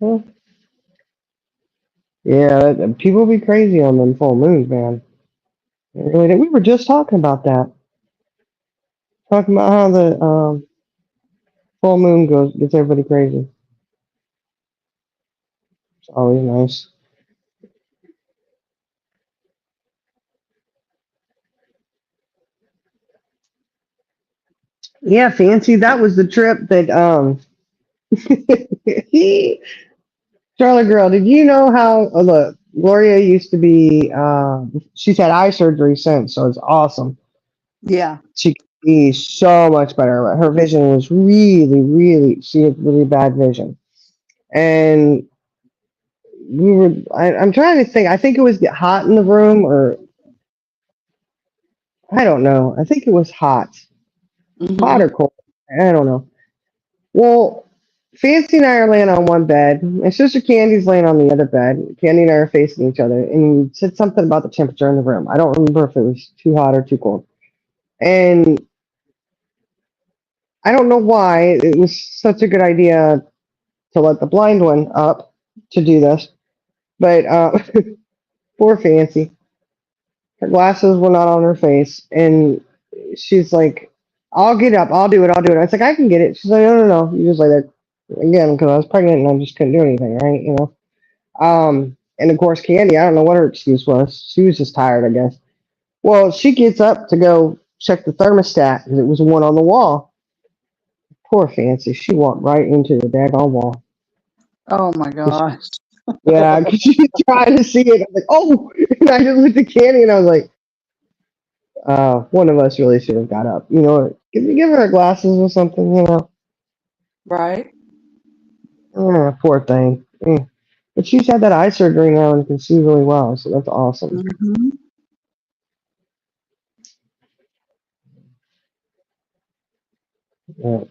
Huh. Yeah, people be crazy on them full moons, man. They really do. We were just talking about that. Talking about how the full moon gets everybody crazy. It's always nice. Yeah, Fancy, that was the trip that Charlotte girl, did you know how look, Gloria used to be she's had eye surgery since, so it's awesome. Yeah. She could see so much better. Her vision was really, really, she had really bad vision. And I'm trying to think, I think it was get hot in the room, or I don't know. I think it was hot. Hot Hmm. or cold. I don't know. Well, Fancy and I are laying on one bed. My sister Candy's laying on the other bed. Candy and I are facing each other, and we said something about the temperature in the room. I don't remember if it was too hot or too cold. And I don't know why it was such a good idea to let the blind one up to do this, but poor Fancy. Her glasses were not on her face, and she's like, "I'll get up. I'll do it. I'll do it." I was like, "I can get it." She's like, "No, no, no." You just like that again because I was pregnant and I just couldn't do anything, right? And of course, Candy. I don't know what her excuse was. She was just tired, I guess. Well, she gets up to go check the thermostat because it was one on the wall. Poor Fancy. She walked right into the daggone wall. Oh my gosh. Yeah, because she was trying to see it. I was like, "Oh!" And I just looked at Candy and I was like, one of us really should have got up. Give her glasses or something. Right. Poor thing. But she's had that eye surgery now and can see really well, so that's awesome. Hmm. Yeah.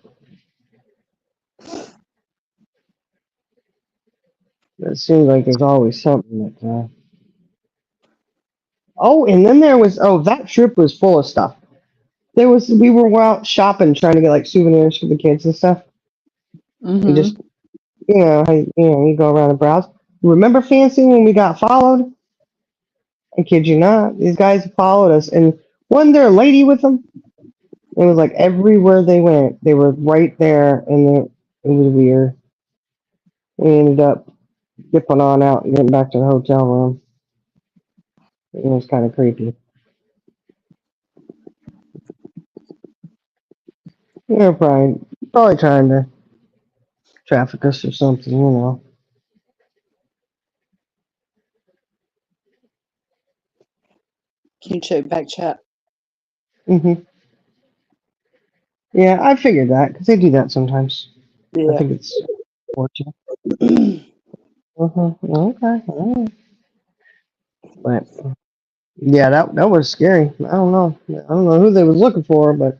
It seems like there's always something that. Oh, and then that trip was full of stuff. We were out shopping trying to get like souvenirs for the kids and stuff. And Hmm. just, you go around and browse. Remember Fancy when we got followed? I kid you not. These guys followed us, and wasn't there a lady with them? It was like everywhere they went, they were right there, and it was weird. We ended up dipping on out and getting back to the hotel room. It was kind of creepy. They were probably trying to traffic us or something. Can you check back chat? Hmm. Yeah, I figured that because they do that sometimes. I Yeah. think it's fortunate. Okay. All right. But yeah, that was scary. I don't know. I don't know who they was looking for, but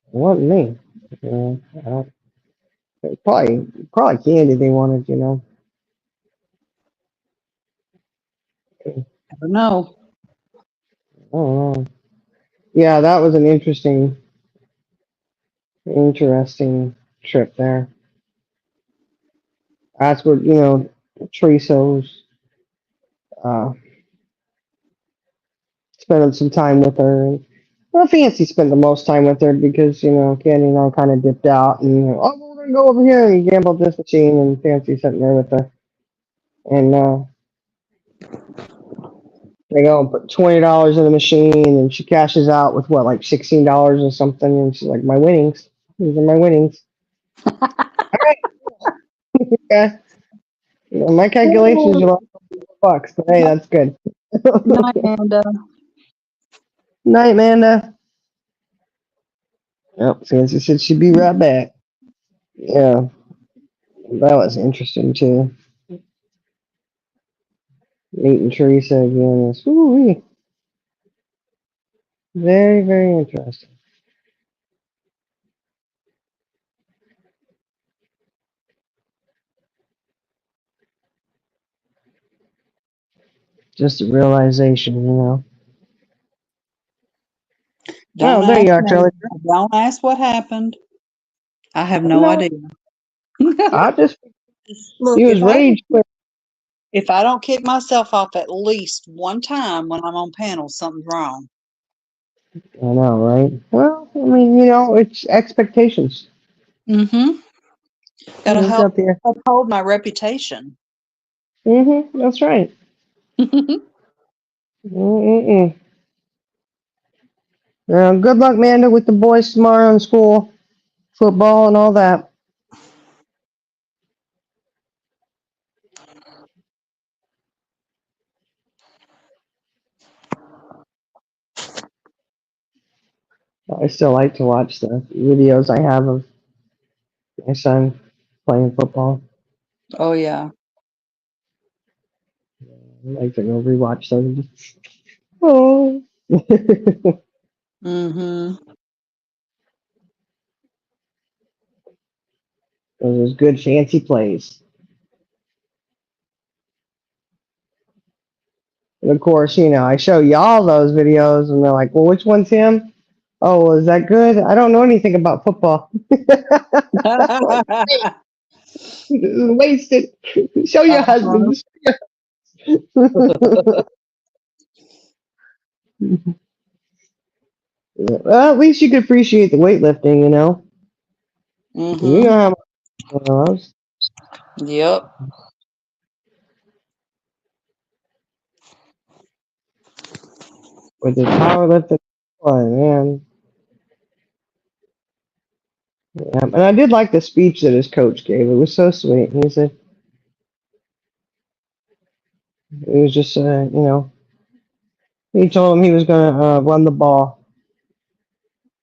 it wasn't me. It was probably candy they wanted. I don't know. I don't know. Yeah, that was an interesting trip there. That's where Teresa's uh, spending some time with her. Well, Fancy spent the most time with her because Candy and I kind of dipped out and we're gonna go over here and gamble this machine, and Fancy sitting there with her, and they go and put $20 in the machine, and she cashes out with what, like $16 or something, and she's like, "My winnings, these are my winnings." All right, okay. My calculations are like $4, but hey, that's good. Night, Amanda. Night, Amanda. Yep, Fancy said she'd be right back. Yeah, that was interesting too. Meeting Teresa again is very, very interesting. Just a realization, you know. Don't Oh, there ask you are, me. Charlie. Don't ask what happened. I have no No, idea. I just Look, he was rage quit. if I don't kick myself off at least one time when I'm on panels, something's wrong. I know, right? Well, I mean, you know, it's expectations. Mm-hmm. Gotta It's help up there. uphold my reputation. That's right. Mm-mm. Good luck, Manda, with the boys tomorrow in school, football and all that. I still like to watch the videos I have of my son playing football. Oh yeah. I like to go rewatch those. Oh. Mm-hmm. Those are good fancy plays. And of course, you know, I show y'all those videos and they're like, well, which one's him? Oh, well, is that good? I don't know anything about football. Like, this is wasted. Show your Uh-huh. husband. Well, at least you could appreciate the weightlifting, you know. You know Mm-hmm. how much it was. Yep. With the powerlifting. Oh, man. Yeah. And I did like the speech that his coach gave. It was so sweet. He said, it was just, you know, he told him he was going to run the ball.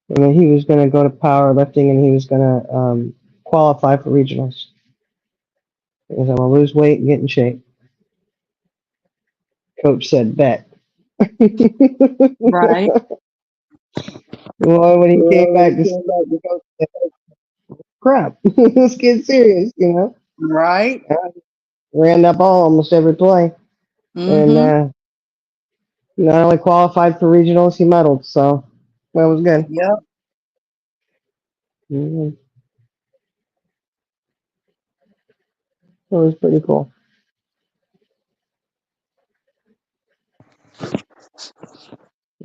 And then he was going to go to powerlifting and he was going to qualify for regionals. He said, I'm going to lose weight and get in shape. Coach said, bet. Right. Well, when he came back, the coach said, crap, this kid's serious, you know. Right. Ran that ball almost every play. And Mm-hmm. not only qualified for regionals, he medaled. So that was good. Yep. Mhm. That was pretty cool.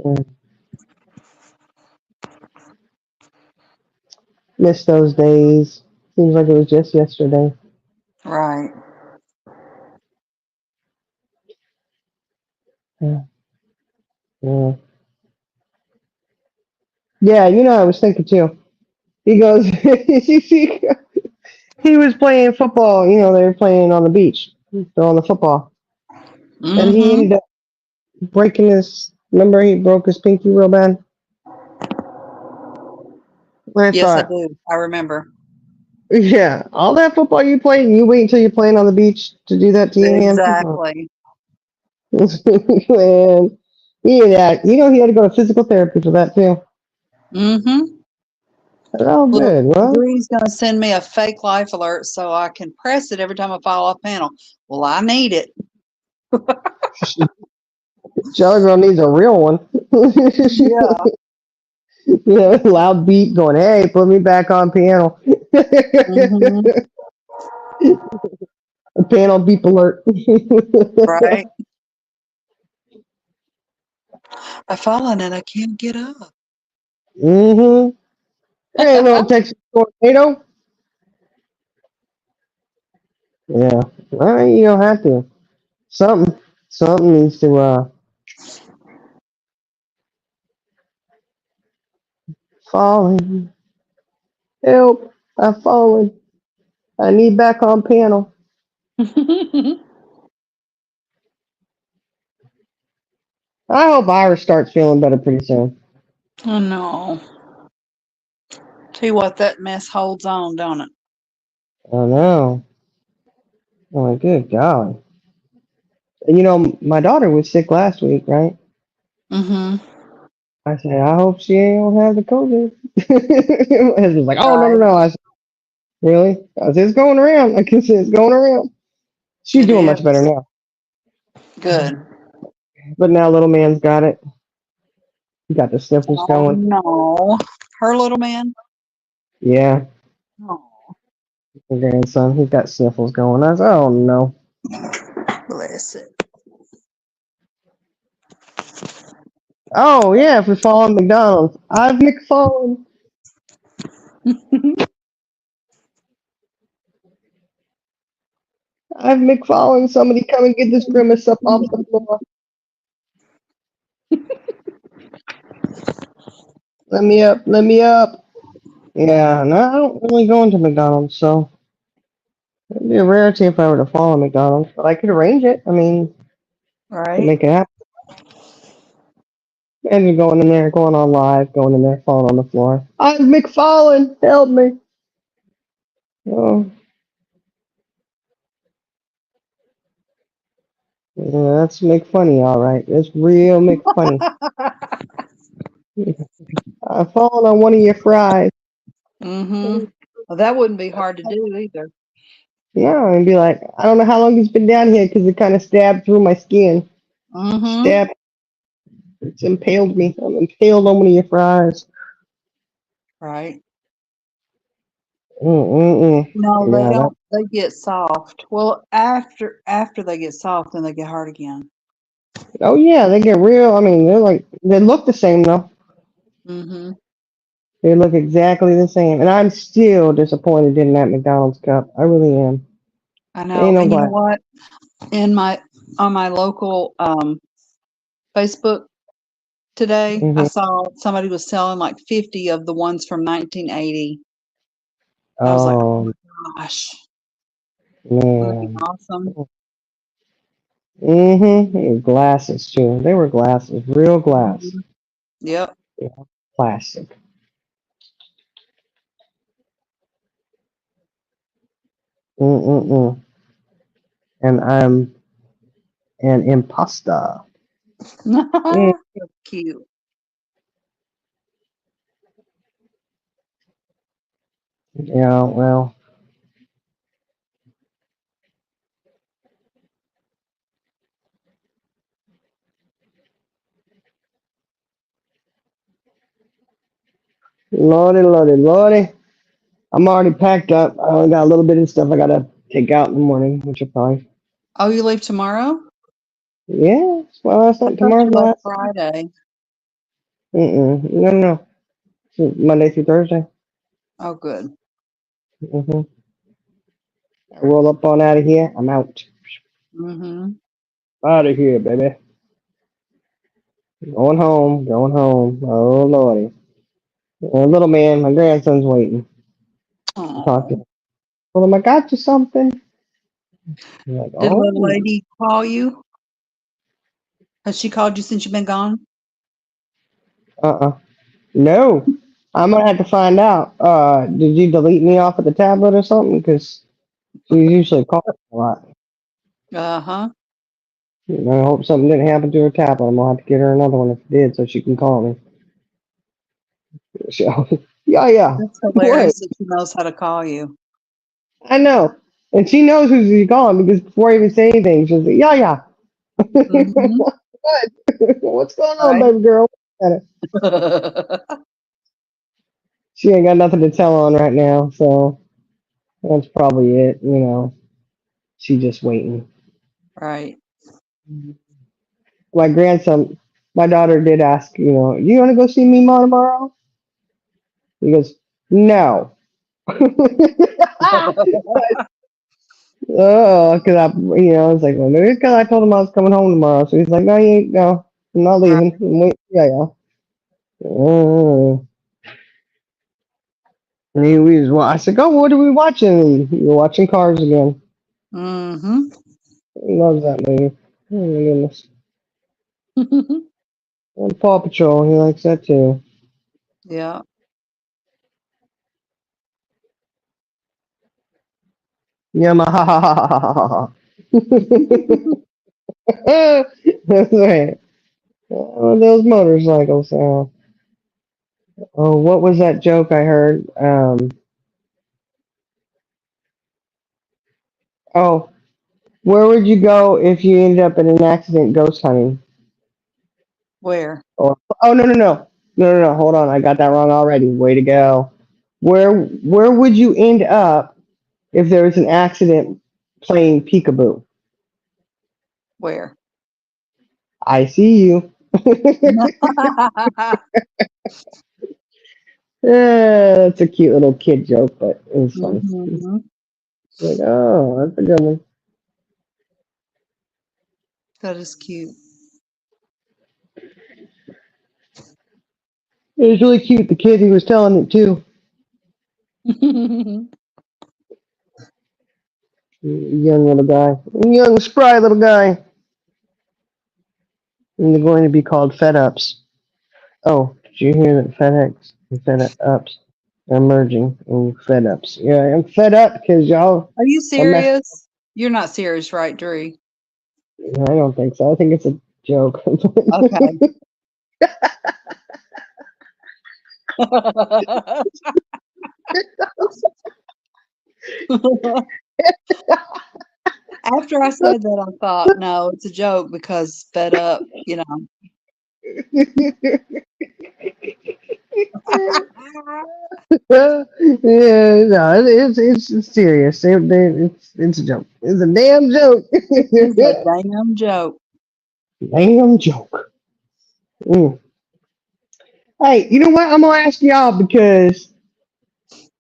Yeah. Missed those days. Seems like it was just yesterday. Right. Yeah. Yeah. Yeah, you know, I was thinking too. He goes, he was playing football. You know, they were playing on the beach, throwing the football, and he Mm-hmm. ended up breaking his. Remember, he broke his pinky real bad. I Yes, I thought, do. I remember. yeah, all that football you played, and you wait until you're playing on the beach to do that to your hand. Exactly. Man, yeah, you know, he had to go to physical therapy for that too. Mm-hmm. Oh, Look, good. Well, Bree's gonna send me a fake life alert so I can press it every time I fall off panel. Well, I need it. Jelly Girl needs a real one. Yeah. Yeah, loud beat going, hey, put me back on piano. Mm-hmm. Piano beep alert. Right. I've fallen and I can't get up. Mm-hmm. Hey, little Texas tornado. Yeah. Well, you don't have to. Something needs to falling. Help. I've fallen. I need back on piano. I hope Iris starts feeling better pretty soon. Oh no. Tell you what, that mess holds on, don't it? I know. Oh my good God. And my daughter was sick last week, right? Mm-hmm. I said, I hope she ain't gonna have the COVID. My husband's like, oh no no Right. no. I said, really? I said, it's going around. I can say it's going around. She's It doing much better is. now. Good. But now little man's got it. He got the sniffles Oh going. no. Her little man? Yeah, Oh, my grandson, he's got sniffles going. I said, oh no. bless it. Oh yeah, if we fall on McDonald's. I've McFallen. I've McFallen. Somebody come and get this grimace up off the floor. Let me up. Let me up. Yeah, no, I don't really go into McDonald's, so it'd be a rarity if I were to fall on McDonald's. But I could arrange it. I mean, could Right? make it happen. Imagine going in there, going on live, going in there, falling on the floor. I've McFallen. Help me. Oh, yeah, that's McFunny, all right. That's real McFunny. I've fallen on one of your fries. Mm-hmm. Well, that wouldn't be hard to do either. Yeah, and be like, I don't know how long it's been down here because it kind of stabbed through my skin. Mm-hmm. Stabbed. It's impaled me. I'm impaled on one of your fries. Right. Mm-mm-mm. No, they Yeah, that, don't. They get soft. Well, after they get soft, then they get hard again. oh yeah, they get real. I mean, they look the same though. Mm-hmm. They look exactly the same. And I'm still disappointed in that McDonald's cup. I really am. I Ain't know. no And you know glass. what? On my local Facebook today, I Mm-hmm. saw somebody was selling like 50 of the ones from 1980. I was like, oh Oh my gosh, wouldn't that be man. awesome? Mm-hmm. Glasses too. They were glasses, real glass. Mhm. Yep. Yeah, plastic. Mm-mm-mm. And I'm an imposter. Mm. Cute. Yeah, well, lordy, lordy, lordy. I'm already packed up. I only got a little bit of stuff I gotta take out in the morning, which will probably. Oh, you leave tomorrow? Yeah, well, that's I not thought you tomorrow's left last. Friday. Mm-mm. No, no, no. It's Monday through Thursday. Oh, good. Mm-hmm. I roll up on out of here. I'm out. Mm-hmm. Out of here, baby. Going home. Going home. Oh lordy. Little man, my grandson's waiting. I'm Oh, talking. Told him I got you something. I'm like, did oh, little lady call you? Has she called you since you've been gone? uh-uh. No. I'm gonna have to find out. Did you delete me off of the tablet or something? Because she usually calls a lot. Uh-huh. I hope something didn't happen to her tablet. I'm gonna have to get her another one if it did, so she can call me. So, yeah, yeah. That's Wait, hilarious that she knows how to call you. I know, and she knows who she's calling because before I even say anything, she'll say, yeah, yeah. Mm-hmm. What? What's going on, Right? baby girl? She ain't got nothing to tell on right now, so that's probably it. She just waiting. Right. My grandson, my daughter did ask, you want to go see Mima tomorrow? He goes, no. Oh, because I was like, well, maybe because I told him I was coming home tomorrow. So he's like, no, you ain't, no, I'm not Right. leaving. Yeah, yeah. And I said, oh, what are we watching? You're watching Cars again. Mm-hmm. He loves that movie. Oh my goodness. And Paw Patrol, he likes that too. Yeah. Yamaha. That's right. Oh, those motorcycles. Oh, what was that joke I heard? Oh, where would you go if you ended up in an accident ghost hunting? Where? Or no. Hold on, I got that wrong already. Way to go. Where would you end up if there was an accident playing peekaboo? Where? I see you. That's a cute little kid joke, but it was funny. Mm-hmm. Like, oh, that's a good one. That is cute. It was really cute. The kid he was telling it to, young little guy, young spry little guy, and they're going to be called Fed Ups. Oh, did you hear that FedEx and Fed Ups are merging in Fed Ups? Yeah, I'm fed up because y'all Are you are messing. serious? You're not serious, right, Drew? I don't think so. I think it's a joke. Okay. After I said that, I thought, no, it's a joke because fed up, you know. Yeah, no, it's serious. It's a joke. It's a damn joke. It's a damn joke. Damn joke. Mm. Hey, you know what? I'm gonna ask y'all because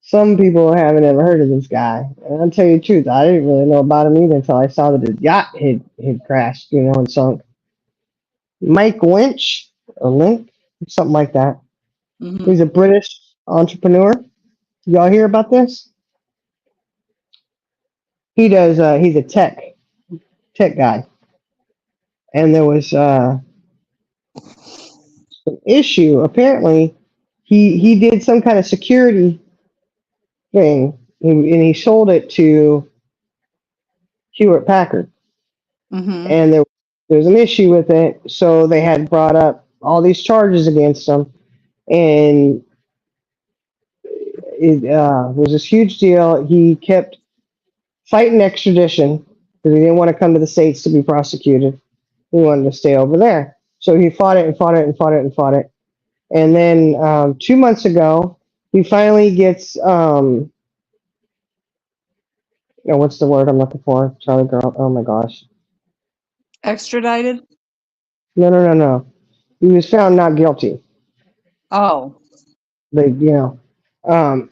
some people haven't ever heard of this guy. And I'll tell you the truth, I didn't really know about him either until I saw that his yacht had crashed, and sunk. Mike Lynch, or Link, something like that. Hmm. He's a British entrepreneur. Y'all hear about this? He does. He's a tech guy, and there was an issue. Apparently, he did some kind of security thing, and he sold it to Hewlett Packard, Hmm. and there's an issue with it. So they had brought up all these charges against him, and it was this huge deal. He kept fighting extradition because he didn't want to come to the States to be prosecuted. He wanted to stay over there. So he fought it and fought it and fought it and fought it. And then 2 months ago, he finally gets, what's the word I'm looking for? Charlie Girl. Oh my gosh. Extradited? No. He was found not guilty. Oh. Um,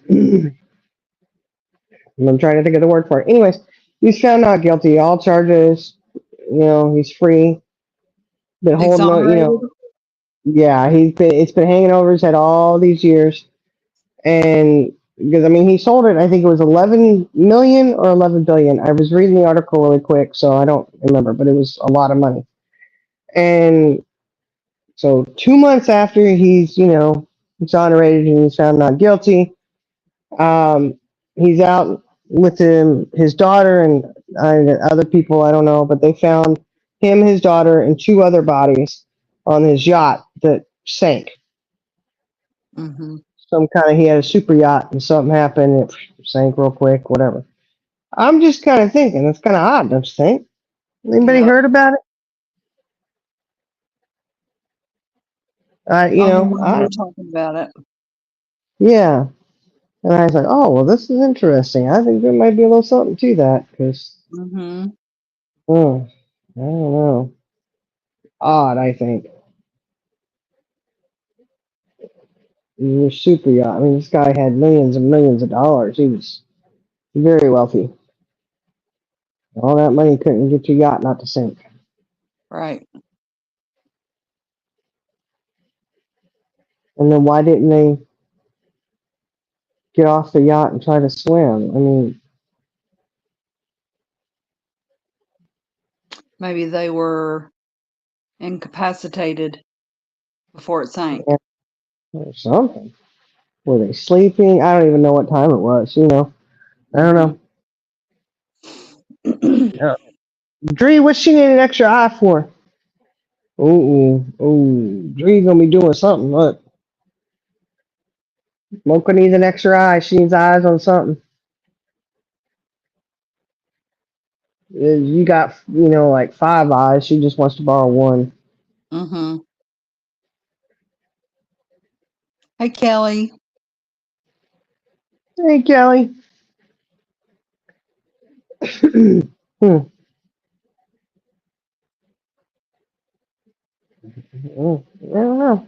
I'm trying to think of the word for it. Anyways, he's found not guilty. All charges, he's free. Been holding on, Exonerated? yeah, it's been hanging over his head all these years. And because he sold it, I think it was 11 million or 11 billion. I was reading the article really quick, so I don't remember, but it was a lot of money. And so 2 months after he's, exonerated and he's found not guilty, he's out with his daughter and other people, I don't know, but they found him, his daughter, and two other bodies on his yacht that sank. Hmm. He had a super yacht and something happened, it sank real quick, whatever. I'm just kind of thinking, it's kind of odd, don't you think? Anybody Yep. heard about it? Only when we were talking about it. Yeah. And I was like, oh, well, this is interesting. I think there might be a little something to that because, Hmm. I don't know. Odd, I think. He was super yacht. This guy had millions and millions of dollars. He was very wealthy. All that money couldn't get your yacht not to sink. Right. And then why didn't they get off the yacht and try to swim? Maybe they were incapacitated before it sank. Yeah, or something. Were they sleeping? I don't even know what time it was. I don't know. Dree, what's she need an extra eye for? Dree gonna be doing something. Look, Mocha needs an extra eye. She needs eyes on something. You got, like 5 eyes. She just wants to borrow one. Mm-hmm. Hey, Kelly. Hey, Kelly. Hmm. I don't know.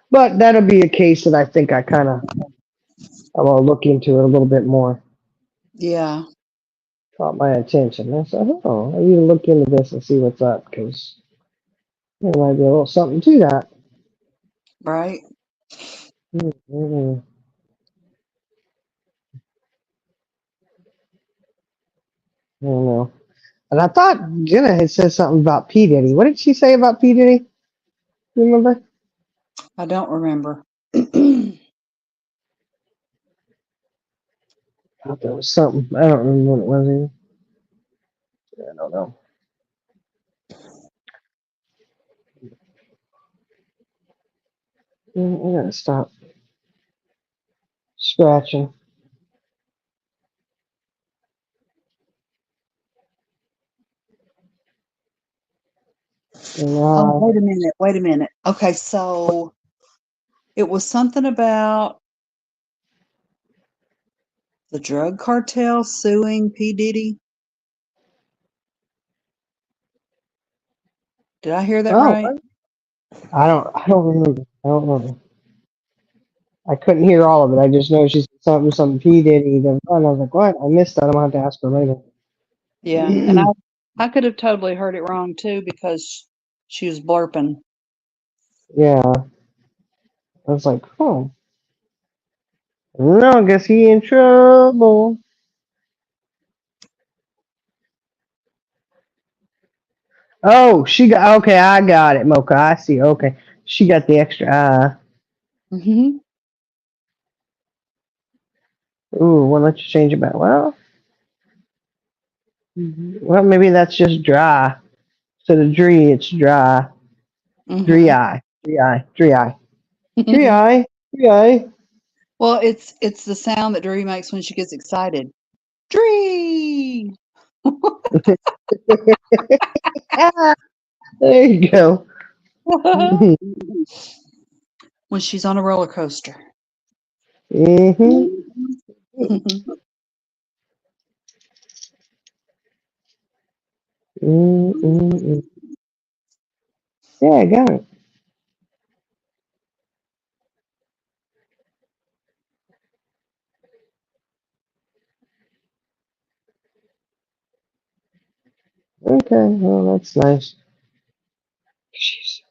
But that'll be a case that I think I'm gonna look into it a little bit more. Yeah. Caught my attention. I said, oh, I need to look into this and see what's up because there might be a little something to that. Right. Mm-hmm. I don't know. And I thought Jenna had said something about P. Diddy. What did she say about P. Diddy? You remember? I don't remember. I thought there was something. I don't remember what it was either. I don't know. I gotta stop scratching. Oh, And, wait a minute. Wait a minute. Okay, so it was something about the drug cartel suing P. Diddy. Did I hear that oh, right? I don't remember. I don't remember. I couldn't hear all of it. I just know she said something P. Diddy. Then and I was like, what? I missed that. I'm gonna have to ask her later. Yeah, and I could have totally heard it wrong too because she was blurping. Yeah. I was like, oh. No, I guess he in trouble. Oh, she got okay. I got it, Mocha. I see. Okay, she got the extra eye. Mm-hmm. Ooh, won't let you change it back. Well, maybe that's just dry. So the Dree, it's dry. Dree Mm-hmm. eye, Dree eye, Dree eye, Dree eye, Dree eye. Well, it's the sound that Dree makes when she gets excited. Dree! Ah, there you go. When she's on a roller coaster. Mm-hmm. Mm-mm-mm. Yeah, I got it. Okay, well that's nice. Jeez.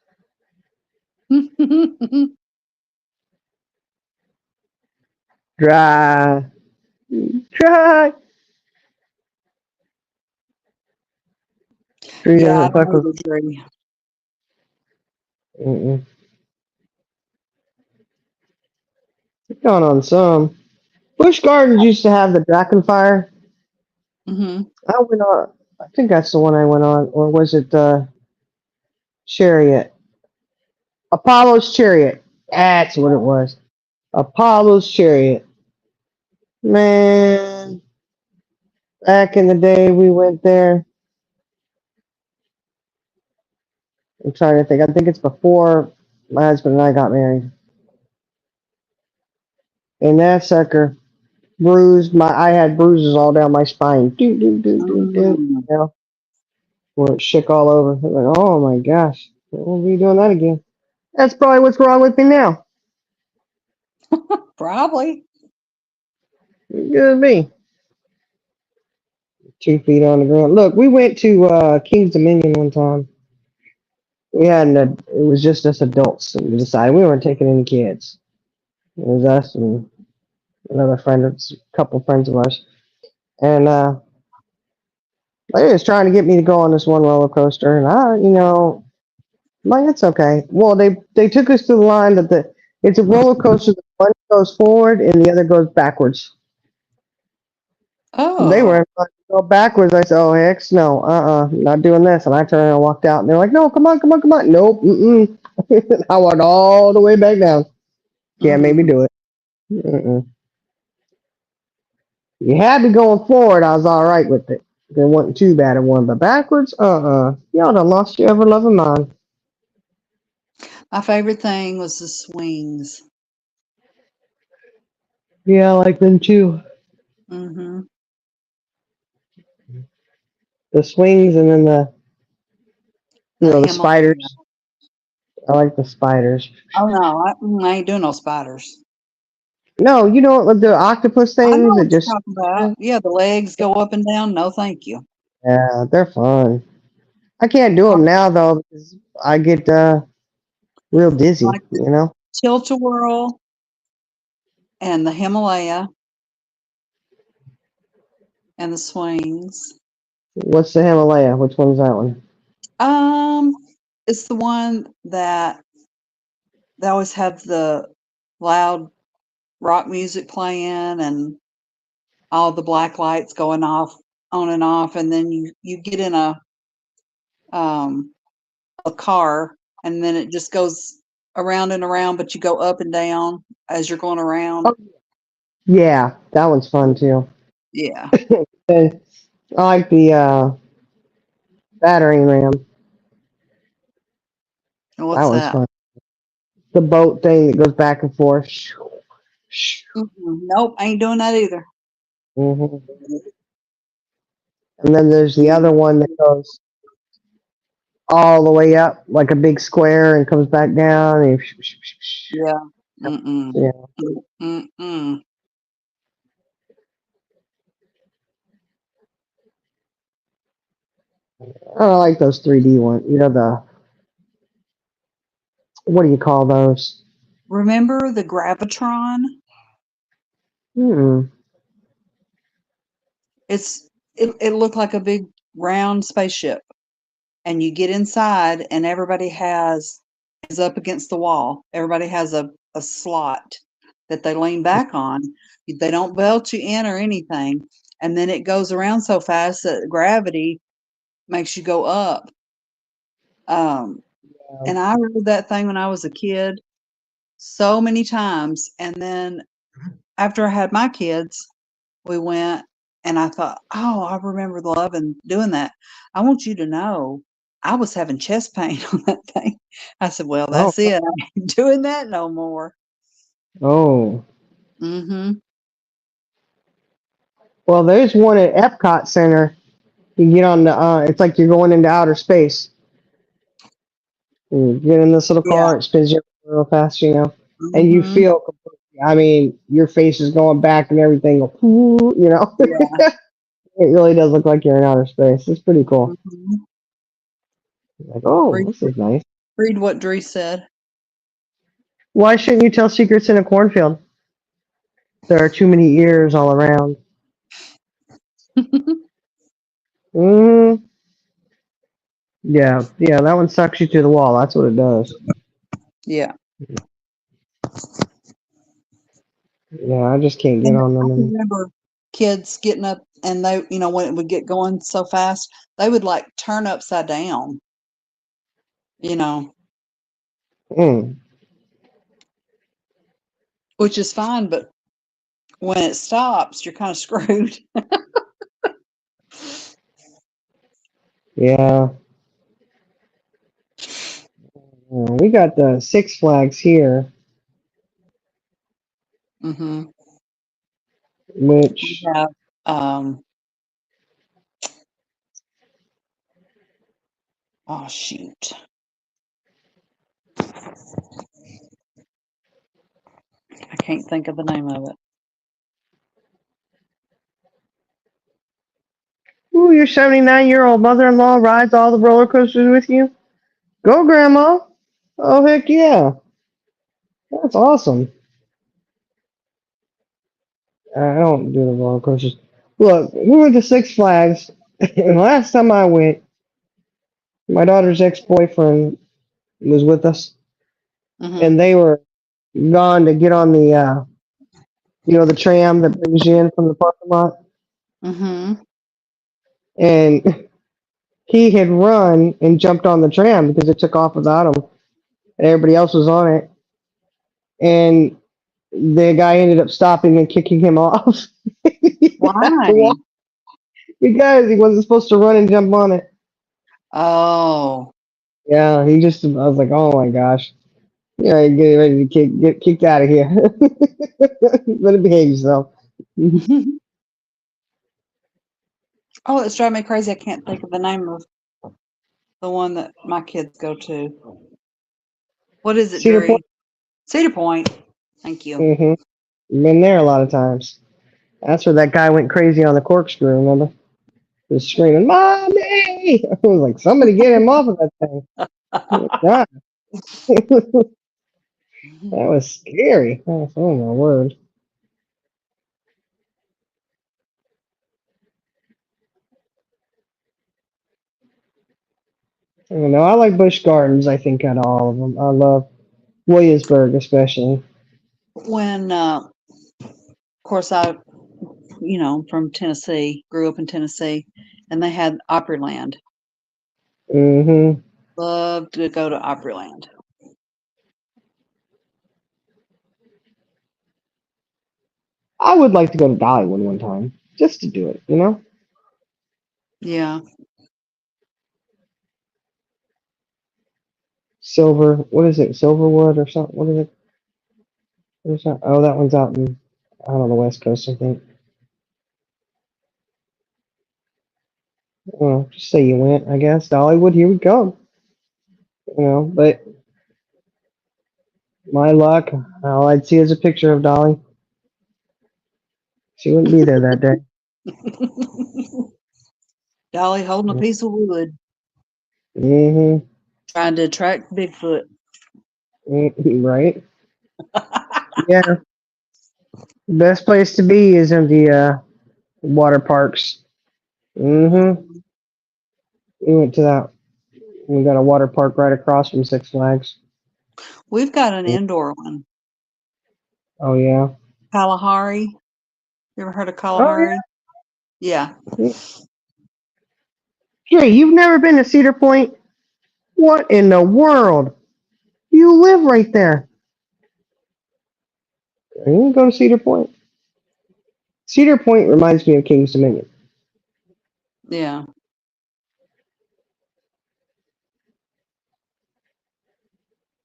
Dry, dry. Dree Yeah, I doesn't don't fuck with. either, Dree. Mm-mm. It's going on some. Busch Gardens used to have the Drakenfire. Mm-hmm. I went on. I think that's the one I went on, or was it Chariot? Apollo's Chariot. That's what it was. Apollo's Chariot. Man, back in the day, we went there. I'm trying to think. I think it's before my husband and I got married. And that sucker bruised my. I had bruises all down my spine. Do do do do do. Mm. Where it shook all over. I'm like, oh my gosh, we'll be doing that again. That's probably what's wrong with me now. Probably. Good me. 2 feet on the ground. Look, we went to King's Dominion one time. We had it was just us adults, and we decided we weren't taking any kids. It was us and another friend, a couple friends of ours, and They was trying to get me to go on this one roller coaster, and I'm like, it's okay. Well, they took us to the line that it's a roller coaster. The one goes forward and the other goes backwards. They Oh, were like, go backwards. I said, oh heck no, not doing this. And I turned and walked out, and they're like, no, come on, come on, come on. Nope, mm-mm. I walked all the way back down. Can't make me mm-hmm. do it. Mm-mm. You had me going forward, I was all right with it. It wasn't too bad at one, but backwards, y'all done lost your ever loving mind. My favorite thing was the swings. Yeah, I like them too. Mm-hmm. The swings and then The the Himalaya. spiders. I like the spiders. Oh no, I ain't doing no spiders. No, you know what, the octopus I know things that what just you're talking about. Yeah, the legs go up and down. No, thank you. yeah, they're fun. I can't do I them now though because I get real dizzy. like the You know tilt-a-whirl and the Himalaya and the swings. what's the Himalaya? Which one's that one? Um, it's the one that they always have the loud rock music playing and all the black lights going off on and off, and then you get in um a car, and then it just goes around and around, but you go up and down as you're going around. Oh, yeah, that one's fun too. Yeah. And I like the battering ram. And That what's one's that? fun. The boat thing that goes back and forth. Nope, I ain't doing that either. Hmm. And then there's the other one that goes all the way up like a big square and comes back down. And Yeah. Mm-mm. yeah, Mm-mm. I like those 3D ones. You know the what do you call those? Remember the Gravitron? Hmm. It looked like a big round spaceship, and you get inside, and everybody is up against the wall. Everybody has a slot that they lean back on. They don't belt you in or anything, and then it goes around so fast that gravity makes you go up. Um, and I rode that thing when I was a kid so many times, and then after I had my kids, we went, and I thought, "Oh, I remember loving doing that." I want you to know, I was having chest pain on that thing. I said, "Well, Oh, that's it. I ain't doing that no more." oh. Mhm. Well, there's one at Epcot Center. You get on the. It's like you're going into outer space. You get in this little Yeah. car. It spins you real fast, and you Mhm. feel. I mean, your face is going back and everything. Yeah. It really does look like you're in outer space. It's pretty cool. Mhm. Like, oh, Read this is nice. read what Dree said. Why shouldn't you tell secrets in a cornfield? There are too many ears all around. Mm, yeah, that one sucks you to the wall. That's what it does. Yeah. Yeah, I just can't get And on I them. can remember kids getting up, and they, when it would get going so fast, they would like turn upside down, you know, Mm, which is fine, but when it stops, you're kind of screwed. yeah. We got the Six Flags here, Hmm. We which have, um, oh shoot, I can't think of the name of it. ooh, your 79-year-old mother-in-law rides all the roller coasters with you. Go, Grandma. Oh, heck yeah. That's awesome. I don't do the roller coasters. Look, we went to Six Flags And last time I went, my daughter's ex-boyfriend was with us, Mhm. and they were gone to get on the the tram that brings you in from the parking lot, Mhm. and he had run and jumped on the tram because it took off without him, and everybody else was on it, and the guy ended up stopping and kicking him off. He had to Why? walk because he wasn't supposed to run and jump on it. Oh. Yeah, I was like, oh my gosh. Yeah, get ready to get kicked out of here. Better behave yourself. Oh, it's driving me crazy. I can't think of the name of the one that my kids go to. What is it, Cedar Dree? Point. Cedar Point. Thank you. Been there a lot of times. That's where that guy went crazy on the corkscrew, remember? He was screaming, Mommy! I was like, somebody get him off of that thing. God, that was scary. Oh my word. I don't know. I like Busch Gardens, I think, out of all of them. I love Williamsburg, especially. When, of course, from Tennessee, grew up in Tennessee, and they had Opryland. Mm-hmm. Loved to go to Opryland. I would like to go to Dollywood one time, just to do it, you know? Yeah. What is it? Silverwood or something? What is it? What is that? Oh, that one's out on the West Coast, I think. Well, just say you went, I guess. Dollywood, here we go. But my luck, all I'd see is a picture of Dolly. She wouldn't be there that day. Dolly holding a piece of wood, Mm-hmm. trying to attract Bigfoot. Right? Yeah. Best place to be is in the water parks. Mm-hmm. Mhm. We went to that. We got a water park right across from Six Flags. We've got an indoor one, Oh, yeah. Kalahari. You ever heard of Oh, Kalahari? Yeah. yeah. Jay, you've never been to Cedar Point? What in the world? You live right there. You can go to Cedar Point. Cedar Point reminds me of King's Dominion. Yeah.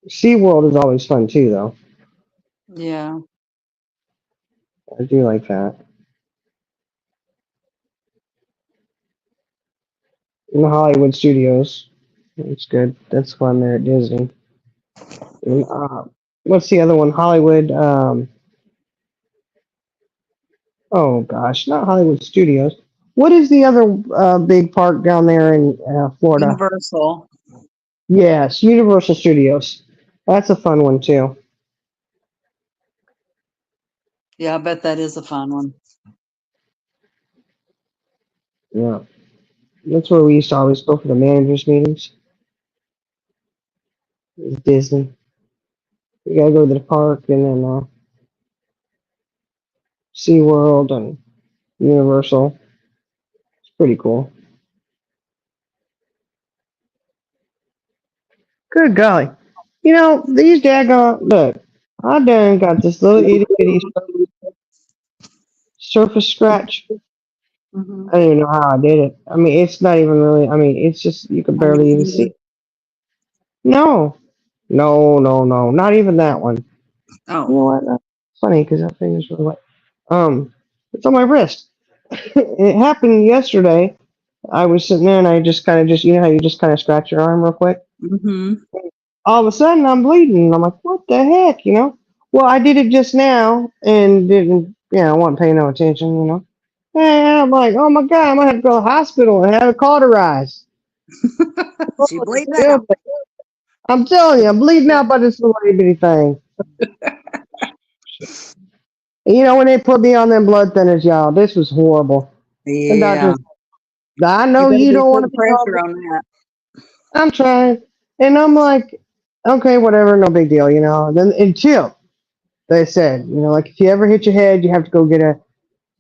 SeaWorld is always fun too, though. Yeah. I do like that. And the Hollywood Studios. It's good. That's fun there at Disney. And, what's the other one? Hollywood. Oh gosh, not Hollywood Studios. What is the other big park down there in Florida? Universal. Yes, Universal Studios. That's a fun one too. Yeah, I bet that is a fun one. Yeah, that's where we used to always go for the managers meetings. Is Disney. We gotta go to the park and then SeaWorld and Universal. It's pretty cool. Good golly. These daggone look, I done got this little itty bitty surface scratch. Hmm. I don't even know how I did it. I mean, it's not even really, I mean, it's just, you could barely even see. No, no, no, no, not even that one. You Oh. know what? That's funny because that finger's really wet. It's on my wrist. It happened yesterday. I was sitting there and I just kind of how you just kind of scratch your arm real quick. Hmm. All of a sudden I'm bleeding. And I'm like, what the heck? Well, I did it just now and didn't, I wasn't paying no attention. And I'm like, oh my God, I'm gonna have to go to the hospital and have it cauterized. She bleeding Yeah, out. I'm telling you, I'm bleeding out by this little itty bitty thing. When they put me on them blood thinners, y'all, this was horrible. The Yeah. doctor I You know better you be don't want to putting be on. pressure on that. I'm trying. And I'm like, okay, whatever, no big deal, you know. Then until they said, you know, like if you ever hit your head, you have to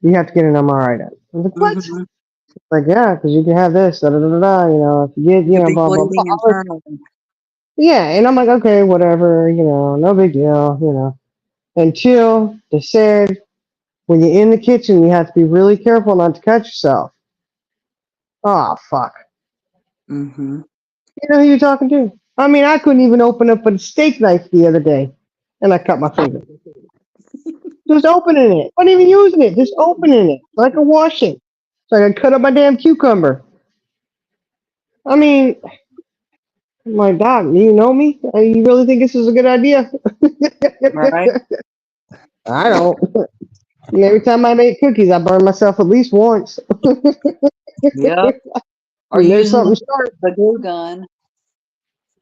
you have to get an MRI done. I was like, what? Hmm. Like, yeah, because you can have this, da da da da, da, you know, if you get, you You'll know, be blah blah blah. bleeding internally. Yeah, and I'm like, okay, whatever, you know, no big deal, you know. Until they said, when you're in the kitchen, you have to be really careful not to cut yourself. Oh, fuck. Hmm. You know who you're talking to? I mean, I couldn't even open up a steak knife the other day, and I cut my finger. Just opening it. Wasn't even using it. Just opening it so I could wash it. So I could cut up my damn cucumber. I mean, my God, you know me? You really think this is a good idea? Right? I don't. And every time I make cookies, I burn myself at least once. Yep. Or And there's using something sharp. the glue gun.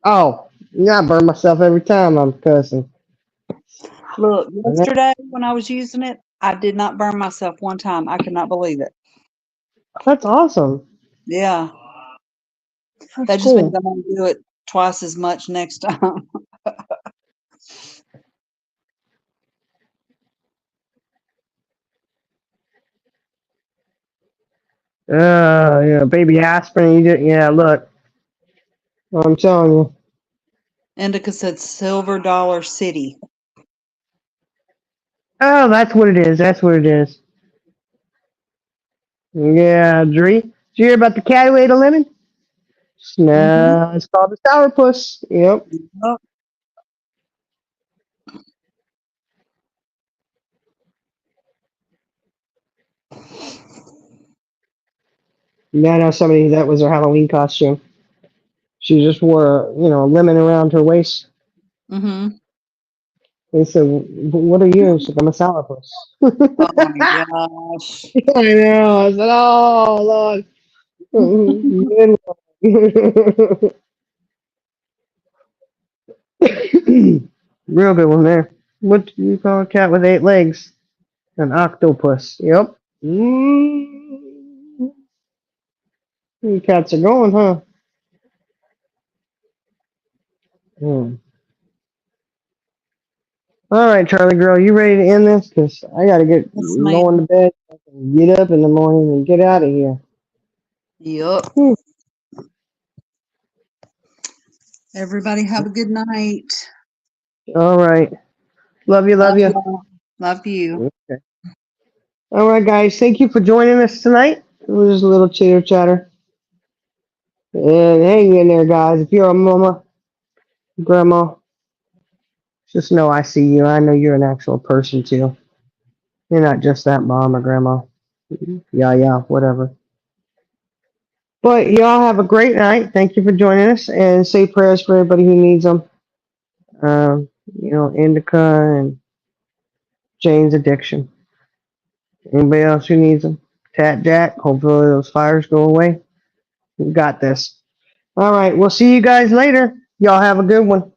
Oh, yeah, I burn myself every time I'm cussing. Look, And that- yesterday when I was using it, I did not burn myself one time. I could not believe it. That's awesome. Yeah. That's That just means cool. I'm going to do it twice as much next time. Yeah, baby aspirin. Yeah, look, I'm telling you. Indica said Silver Dollar City. Oh, that's what it is. That's what it is. Yeah, Dree. Did you hear about the cat who ate a lemon? Mm-hmm. No, it's called the sourpuss. Yep. Oh, Yeah, I know somebody that was her Halloween costume. She just wore, you know, a lemon around her waist. mm-hmm. They said, "What are you?" She's like, "I'm a sourpuss." Oh my gosh. I know. I said, "Oh Lord." Real good one there. What do you call a cat with 8 legs? An octopus. Yep. You cats are going, huh? Hmm. All right, Charlie girl, you ready to end this? Because I got to get Yes, going ma'am. to bed, get up in the morning, and get out of here. Yup. Hmm. Everybody have a good night. All right. Love you, love Love you. y'all. Love you. Okay. All right, guys. Thank you for joining us tonight. It was just a little chitter chatter. And hang in there, guys. If you're a mama, grandma, just know I see you. I know you're an actual person, too. You're not just that mom or grandma. Yeah, whatever. But y'all have a great night. Thank you for joining us, and say prayers for everybody who needs them. You know, Indica and Jane's addiction. Anybody else who needs them? Tat Jack. Hopefully those fires go away. We got this. All right. We'll see you guys later. Y'all have a good one.